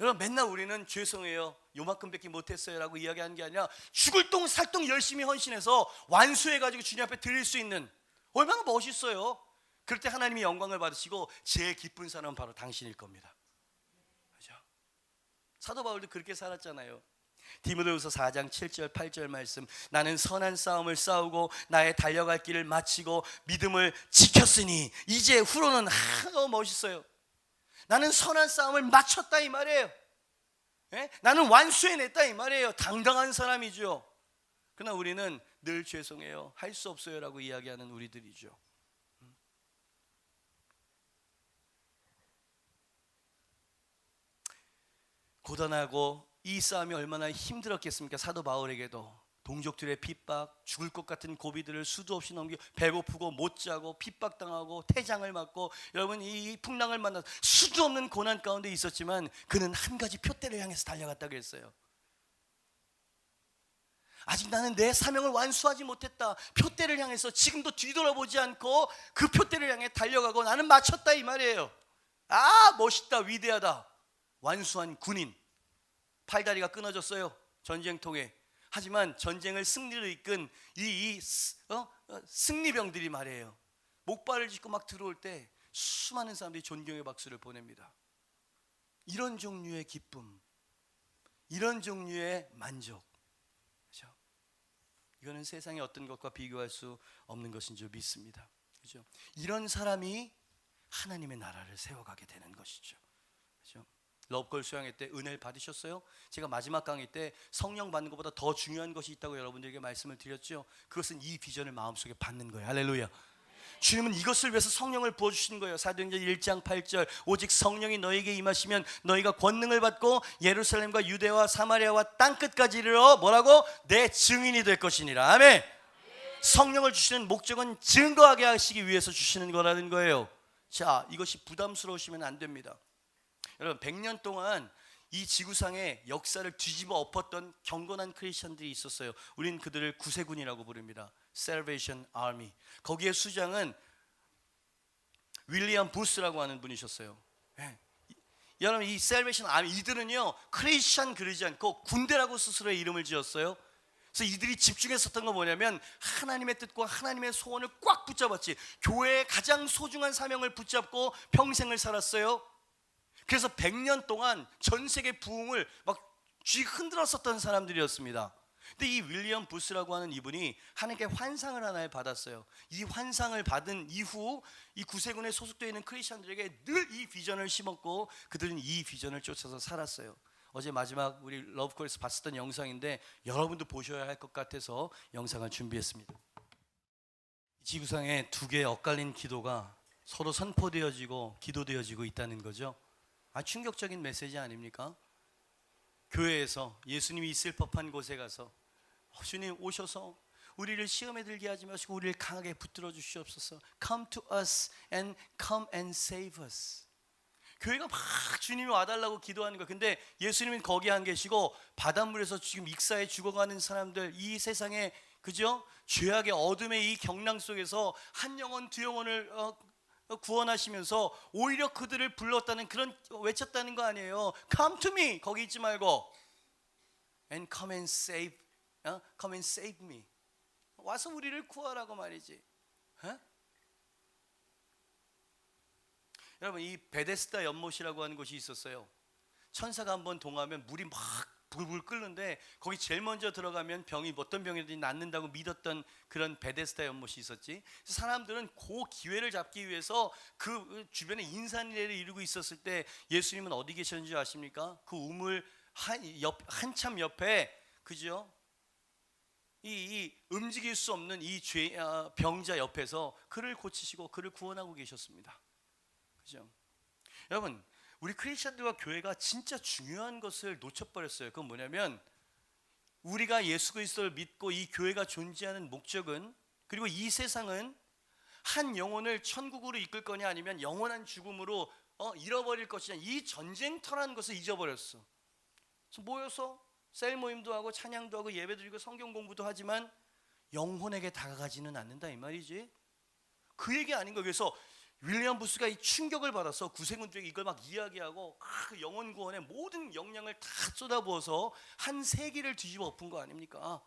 여러분, 맨날 우리는 죄송해요, 요만큼밖에 못했어요 라고 이야기하는 게 아니라 죽을 똥 살똥 열심히 헌신해서 완수해가지고 주님 앞에 드릴 수 있는, 얼마나 멋있어요. 그럴 때 하나님이 영광을 받으시고 제일 기쁜 사람은 바로 당신일 겁니다. 그죠? 사도 바울도 그렇게 살았잖아요. 디모데후서 4장 7절 8절 말씀, 나는 선한 싸움을 싸우고 나의 달려갈 길을 마치고 믿음을 지켰으니 이제 후로는 너무 멋있어요. 나는 선한 싸움을 마쳤다 이 말이에요. 예? 나는 완수해냈다 이 말이에요. 당당한 사람이죠. 그러나 우리는 늘 죄송해요, 할 수 없어요 라고 이야기하는 우리들이죠. 고단하고 이 싸움이 얼마나 힘들었겠습니까? 사도 바울에게도 동족들의 핍박, 죽을 것 같은 고비들을 수도 없이 넘기고 배고프고 못 자고 핍박당하고 태장을 맞고, 여러분 이 풍랑을 만나서 수도 없는 고난 가운데 있었지만 그는 한 가지 표대를 향해서 달려갔다고 했어요. 아직 나는 내 사명을 완수하지 못했다. 표대를 향해서 지금도 뒤돌아보지 않고 그 표대를 향해 달려가고 나는 마쳤다 이 말이에요. 아, 멋있다, 위대하다. 완수한 군인. 팔다리가 끊어졌어요, 전쟁통에. 하지만 전쟁을 승리로 이끈 승리병들이 말이에요, 목발을 짚고 막 들어올 때 수많은 사람들이 존경의 박수를 보냅니다. 이런 종류의 기쁨, 이런 종류의 만족, 그렇죠? 이거는 세상의 어떤 것과 비교할 수 없는 것인 줄 믿습니다. 그렇죠? 이런 사람이 하나님의 나라를 세워가게 되는 것이죠. 그렇죠? 러브콜 수양회 때 은혜를 받으셨어요? 제가 마지막 강의 때 성령 받는 것보다 더 중요한 것이 있다고 여러분들에게 말씀을 드렸죠. 그것은 이 비전을 마음속에 받는 거예요. 할렐루야. 주님은 이것을 위해서 성령을 부어주신 거예요. 사도행전 1장 8절, 오직 성령이 너에게 임하시면 너희가 권능을 받고 예루살렘과 유대와 사마리아와 땅끝까지 이르러 뭐라고? 내 증인이 될 것이니라. 아멘. 성령을 주시는 목적은 증거하게 하시기 위해서 주시는 거라는 거예요. 자, 이것이 부담스러우시면 안 됩니다. 여러분, 100년 동안 이 지구상의 역사를 뒤집어 엎었던 경건한 크리스천들이 있었어요. 우린 그들을 구세군이라고 부릅니다. Salvation Army. 거기에 수장은 윌리엄 부스라고 하는 분이셨어요. 네. 여러분, 이 Salvation Army, 이들은요 크리스천 그러지 않고 군대라고 스스로의 이름을 지었어요. 그래서 이들이 집중했었던 건 뭐냐면 하나님의 뜻과 하나님의 소원을 꽉 붙잡았지. 교회의 가장 소중한 사명을 붙잡고 평생을 살았어요. 그래서 100년 동안 전 세계 부흥을 막 쥐 흔들었었던 사람들이었습니다. 근데 이 윌리엄 부스라고 하는 이분이 하나님께 환상을 하나를 받았어요. 이 환상을 받은 이후 이 구세군에 소속되어 있는 크리스천들에게 늘 이 비전을 심었고 그들은 이 비전을 쫓아서 살았어요. 어제 마지막 우리 러브콜에서 봤었던 영상인데 여러분도 보셔야 할 것 같아서 영상을 준비했습니다. 지구상에 두 개의 엇갈린 기도가 서로 선포되어지고 기도되어지고 있다는 거죠. 충격적인 메시지 아닙니까? 교회에서 예수님이 있을 법한 곳에 가서 주님 오셔서 우리를 시험에 들게 하지 마시고 우리를 강하게 붙들어 주시옵소서. Come to us and come and save us. 교회가 막 주님이 와달라고 기도하는 거예요. 근데 예수님은 거기 안 계시고 바닷물에서 지금 익사해 죽어가는 사람들, 이 세상에, 그죠? 죄악의 어둠의 이 경랑 속에서 한 영혼 두 영혼을 구원하시면서 오히려 그들을 불렀다는, 그런 외쳤다는 거 아니에요. Come to me, 거기 있지 말고 and come and save, come and save me. 와서 우리를 구하라고 말이지. 여러분, 이 베데스다 연못이라고 하는 곳이 있었어요. 천사가 한번 동하면 물이 막 불불 끓는데 거기 제일 먼저 들어가면 병이 어떤 병이든지 낫는다고 믿었던 그런 베데스다 연못이 있었지. 그래서 사람들은 그 기회를 잡기 위해서 그 주변에 인산리를 이루고 있었을 때 예수님은 어디 계셨는지 아십니까? 그 우물 한참 옆에, 그죠? 이 움직일 수 없는 이 병자 옆에서 그를 고치시고 그를 구원하고 계셨습니다. 그죠? 여러분, 우리 크리스천들과 교회가 진짜 중요한 것을 놓쳐버렸어요. 그건 뭐냐면 우리가 예수 그리스도를 믿고 이 교회가 존재하는 목적은, 그리고 이 세상은 한 영혼을 천국으로 이끌 거냐 아니면 영원한 죽음으로 잃어버릴 것이냐, 이 전쟁터라는 것을 잊어버렸어. 그래서 모여서 셀 모임도 하고 찬양도 하고 예배 드리고 성경 공부도 하지만 영혼에게 다가가지는 않는다 이 말이지. 그 얘기 아닌 거예요. 그래서 윌리엄 부스가 이 충격을 받아서 구세군들에게 이걸 막 이야기하고 그 영혼 구원에 모든 역량을 다 쏟아부어서 한 세기를 뒤집어 엎은 거 아닙니까?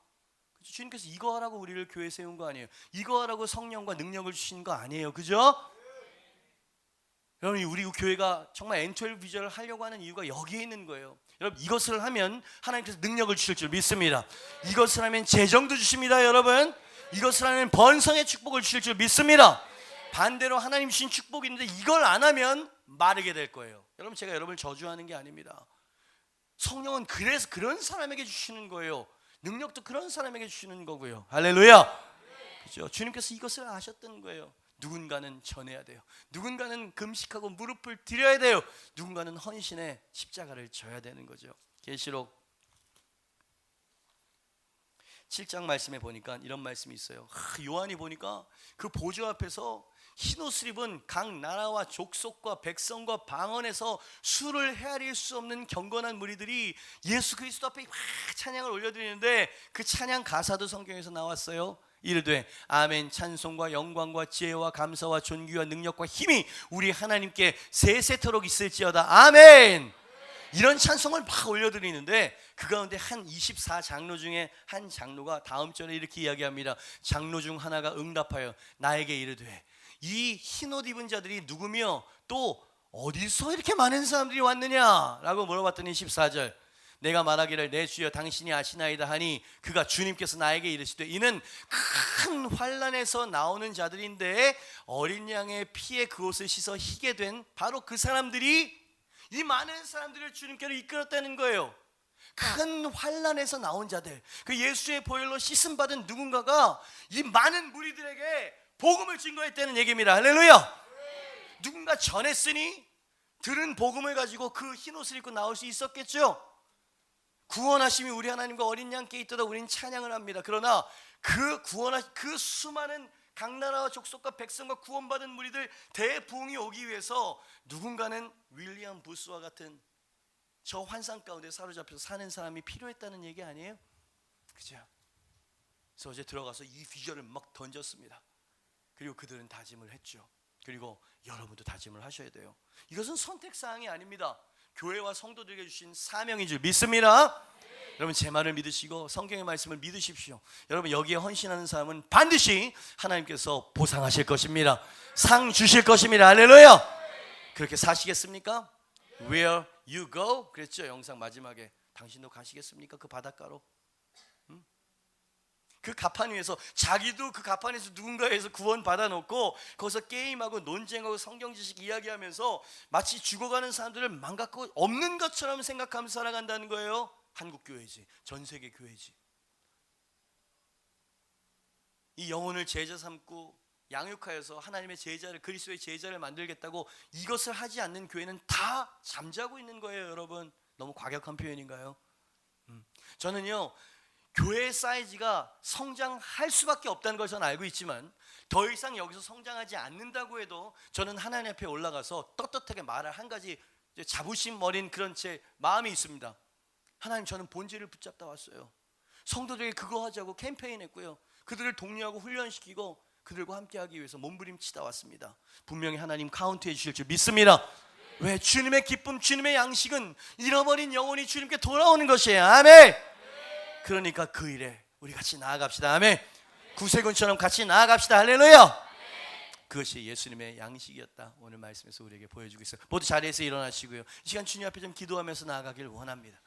그렇죠? 주님께서 이거 하라고 우리를 교회에 세운 거 아니에요. 이거 하라고 성령과 능력을 주신 거 아니에요. 그죠? 여러분, 우리 교회가 정말 N12 비전을 하려고 하는 이유가 여기에 있는 거예요. 여러분, 이것을 하면 하나님께서 능력을 주실 줄 믿습니다. 이것을 하면 재정도 주십니다. 여러분, 이것을 하면 번성의 축복을 주실 줄 믿습니다. 반대로 하나님 주신 축복이 있는데 이걸 안 하면 마르게 될 거예요. 여러분, 제가 여러분을 저주하는 게 아닙니다. 성령은 그래서 그런 사람에게 주시는 거예요. 능력도 그런 사람에게 주시는 거고요. 할렐루야. 그렇죠? 주님께서 이것을 아셨던 거예요. 누군가는 전해야 돼요. 누군가는 금식하고 무릎을 드려야 돼요. 누군가는 헌신의 십자가를 져야 되는 거죠. 계시록 7장 말씀에 보니까 이런 말씀이 있어요. 요한이 보니까 그 보좌 앞에서 흰옷을 입은 각 나라와 족속과 백성과 방언에서 수를 헤아릴 수 없는 경건한 무리들이 예수 그리스도 앞에 찬양을 올려드리는데, 그 찬양 가사도 성경에서 나왔어요. 이르되 아멘, 찬송과 영광과 지혜와 감사와 존귀와 능력과 힘이 우리 하나님께 세세토록 있을지어다. 아멘. 이런 찬송을 막 올려드리는데, 그 가운데 한 24장로 중에 한 장로가 다음 절에 이렇게 이야기합니다. 장로 중 하나가 응답하여 나에게 이르되 이 흰옷 입은 자들이 누구며 또 어디서 이렇게 많은 사람들이 왔느냐 라고 물어봤더니 14절, 내가 말하기를 내 주여 당신이 아시나이다 하니 그가 주님께서 나에게 이르시되 이는 큰 환난에서 나오는 자들인데 어린 양의 피에 그 옷을 씻어 희게 된 바로 그 사람들이 이 많은 사람들을 주님께로 이끌었다는 거예요. 큰 환난에서 나온 자들, 그 예수의 보혈로 씻음 받은 누군가가 이 많은 무리들에게 복음을 증거했다는 얘기입니다. 할렐루야. 누군가 전했으니 들은 복음을 가지고 그 흰옷을 입고 나올 수 있었겠죠. 구원하심이 우리 하나님과 어린 양께 있도다 우리는 찬양을 합니다. 그러나 그 수많은 각 나라와 족속과 백성과 구원받은 무리들 대부흥이 오기 위해서 누군가는 윌리엄 부스와 같은 저 환상 가운데 사로잡혀서 사는 사람이 필요했다는 얘기 아니에요? 그죠? 그래서 어제 들어가서 이 비전을 막 던졌습니다. 그리고 그들은 다짐을 했죠. 그리고 여러분도 다짐을 하셔야 돼요. 이것은 선택사항이 아닙니다. 교회와 성도들에게 주신 사명인 줄 믿습니다. 여러분, 제 말을 믿으시고 성경의 말씀을 믿으십시오. 여러분, 여기에 헌신하는 사람은 반드시 하나님께서 보상하실 것입니다. 상 주실 것입니다. 할렐루야. 그렇게 사시겠습니까? Where you go? 그랬죠, 영상 마지막에. 당신도 가시겠습니까? 그 바닷가로. 그 가판 위에서, 자기도 그 가판에서 누군가에서 구원 받아놓고 거기서 게임하고 논쟁하고 성경 지식 이야기하면서 마치 죽어가는 사람들을 망각하고 없는 것처럼 생각하면서 살아간다는 거예요. 한국 교회지, 전 세계 교회지. 이 영혼을 제자 삼고 양육하여서 하나님의 제자를, 그리스도의 제자를 만들겠다고 이것을 하지 않는 교회는 다 잠자고 있는 거예요. 여러분, 너무 과격한 표현인가요? 저는요, 교회의 사이즈가 성장할 수밖에 없다는 걸 저는 알고 있지만, 더 이상 여기서 성장하지 않는다고 해도 저는 하나님 앞에 올라가서 떳떳하게 말할 한 가지 자부심 어린 그런 제 마음이 있습니다. 하나님, 저는 본질을 붙잡다 왔어요. 성도들에게 그거 하자고 캠페인했고요, 그들을 독려하고 훈련시키고 그들과 함께하기 위해서 몸부림치다 왔습니다. 분명히 하나님 카운트해 주실 줄 믿습니다. 왜? 주님의 기쁨, 주님의 양식은 잃어버린 영혼이 주님께 돌아오는 것이에요. 아멘. 그러니까 그 일에 우리 같이 나아갑시다. 아멘. 구세군처럼 같이 나아갑시다. 할렐루야. 그것이 예수님의 양식이었다. 오늘 말씀에서 우리에게 보여주고 있어요. 모두 자리에서 일어나시고요, 이 시간 주님 앞에 좀 기도하면서 나아가길 원합니다.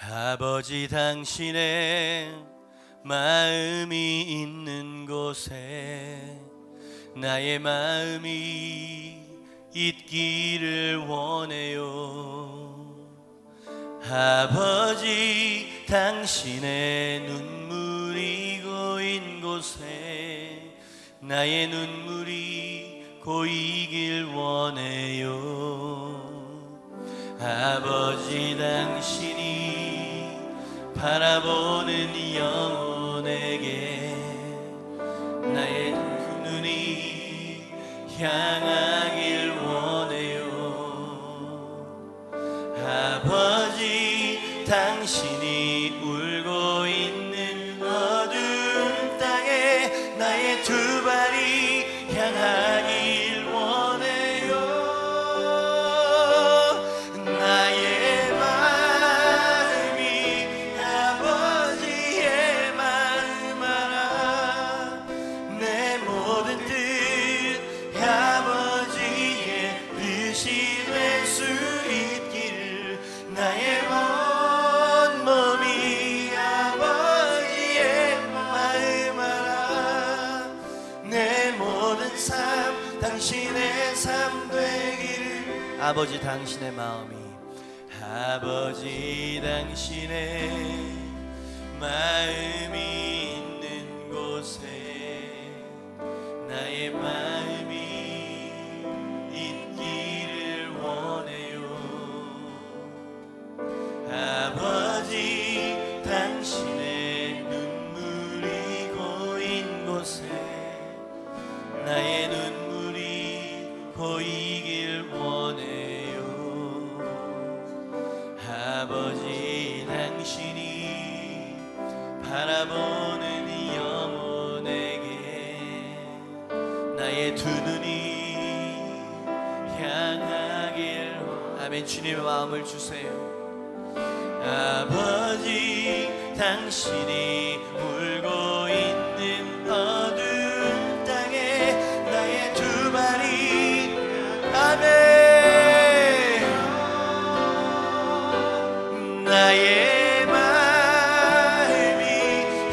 아버지, 당신의 마음이 있는 곳에 나의 마음이 있기를 원해요. 아버지, 당신의 눈물이 고인 곳에 나의 눈물이 고이길 원해요. 아버지, 당신이 바라보는 영혼에게 나의 눈이 향하길 원해요. 아버지, 당신이 울고 있는 어두운 땅에 나의 두 발이 향하길 원해요. 나의 마음이 아버지의 아버지 당신의 마음이 아버지 당신의 마음이 있는 곳에 나의 마음이 있기를 원해요. 아버지 당신의 눈물이 고인 곳에 나의 눈물이 고이길 원해요. 아버지 당신이 바라보는 이 영혼에게 나의 두 눈이 향하길. 아멘. 주님의 마음을 주세요. 아버지 당신이 울고 있는 어두운 땅에 나의 두 발이 아멘. 나의 마음이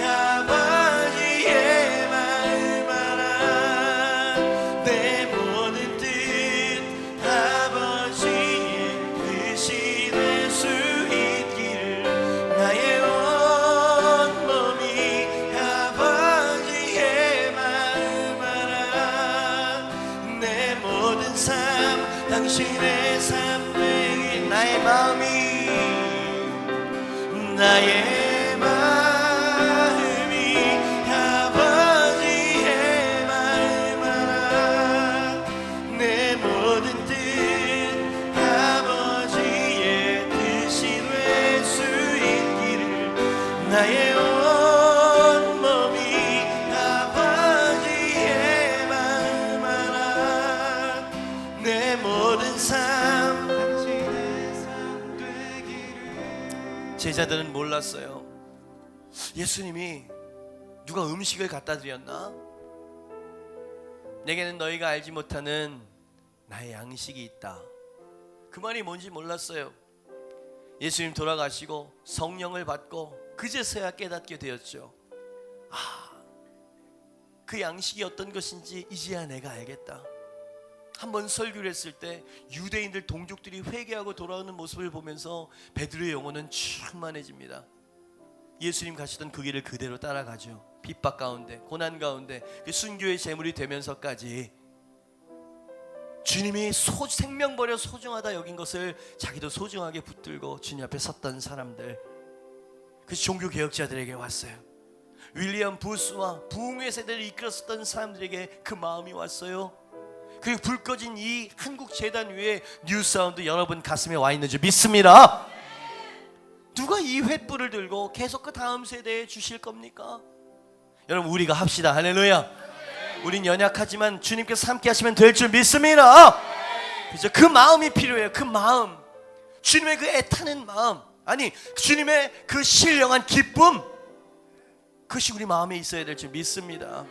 아버지의 마음 알아. 내 모든 뜻 아버지의 뜻이 될 수 있기를 나의 온몸이 아버지의 마음 알아. 내 모든 삶 당신의 삶 되길. 나의 마음이 나의 마음이 아버지의 마음 알아. 내 모든 뜻 아버지의 뜻이 될 수 있기를 나의 온몸이 아버지의 마음 알아. 내 모든 삶 당신의 삶 되기를. 제자들은 몰랐어요. 예수님이 누가 음식을 갖다 드렸나? 내게는 너희가 알지 못하는 나의 양식이 있다. 그 말이 뭔지 몰랐어요. 예수님 돌아가시고 성령을 받고 그제서야 깨닫게 되었죠. 그 양식이 어떤 것인지 이제야 내가 알겠다. 한번 설교를 했을 때 유대인들 동족들이 회개하고 돌아오는 모습을 보면서 베드로의 영혼은 충만해집니다. 예수님 가시던 그 길을 그대로 따라가죠. 핍박 가운데, 고난 가운데, 그 순교의 제물이 되면서까지 주님이 생명 버려 소중하다 여긴 것을 자기도 소중하게 붙들고 주님 앞에 섰던 사람들, 그 종교개혁자들에게 왔어요. 윌리엄 부스와 부흥의 세대를 이끌었던 사람들에게 그 마음이 왔어요. 그리고 불 꺼진 이 한국 재단 위에 뉴사운드 여러분 가슴에 와 있는 줄 믿습니다. 누가 이 횃불을 들고 계속 그 다음 세대에 주실 겁니까? 여러분 우리가 합시다. 할렐루야. 우린 연약하지만 주님께서 함께 하시면 될 줄 믿습니다. 그죠? 그 마음이 필요해요. 그 마음, 주님의 그 애타는 마음, 아니 주님의 그 신령한 기쁨, 그것이 우리 마음에 있어야 될 줄 믿습니다.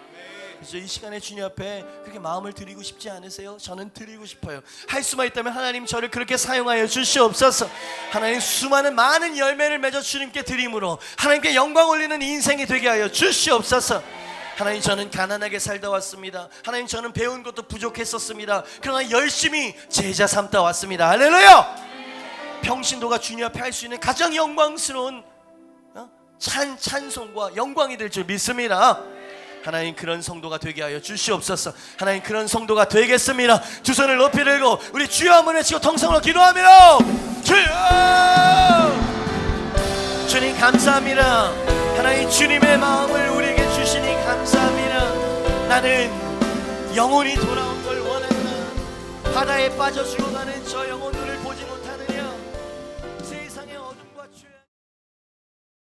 그래서 이 시간에 주님 앞에 그렇게 마음을 드리고 싶지 않으세요? 저는 드리고 싶어요. 할 수만 있다면 하나님 저를 그렇게 사용하여 주시옵소서. 하나님 수많은 많은 열매를 맺어 주님께 드림으로 하나님께 영광 올리는 인생이 되게 하여 주시옵소서. 하나님 저는 가난하게 살다 왔습니다. 하나님 저는 배운 것도 부족했었습니다. 그러나 열심히 제자 삼다 왔습니다. 할렐루야. 평신도가 주님 앞에 할 수 있는 가장 영광스러운 찬송과 영광이 될 줄 믿습니다. 하나님 그런 성도가 되게 하여 주시옵소서. 하나님 그런 성도가 되겠습니다. 두 손을 높이 들고 우리 주여 한번 외치고 통성으로 기도합니다. 주여! 주님 감사합니다. 하나님 주님의 마음을 우리에게 주시니 감사합니다. 나는 영혼이 돌아온 걸 원한다. 바다에 빠져 죽어가는 저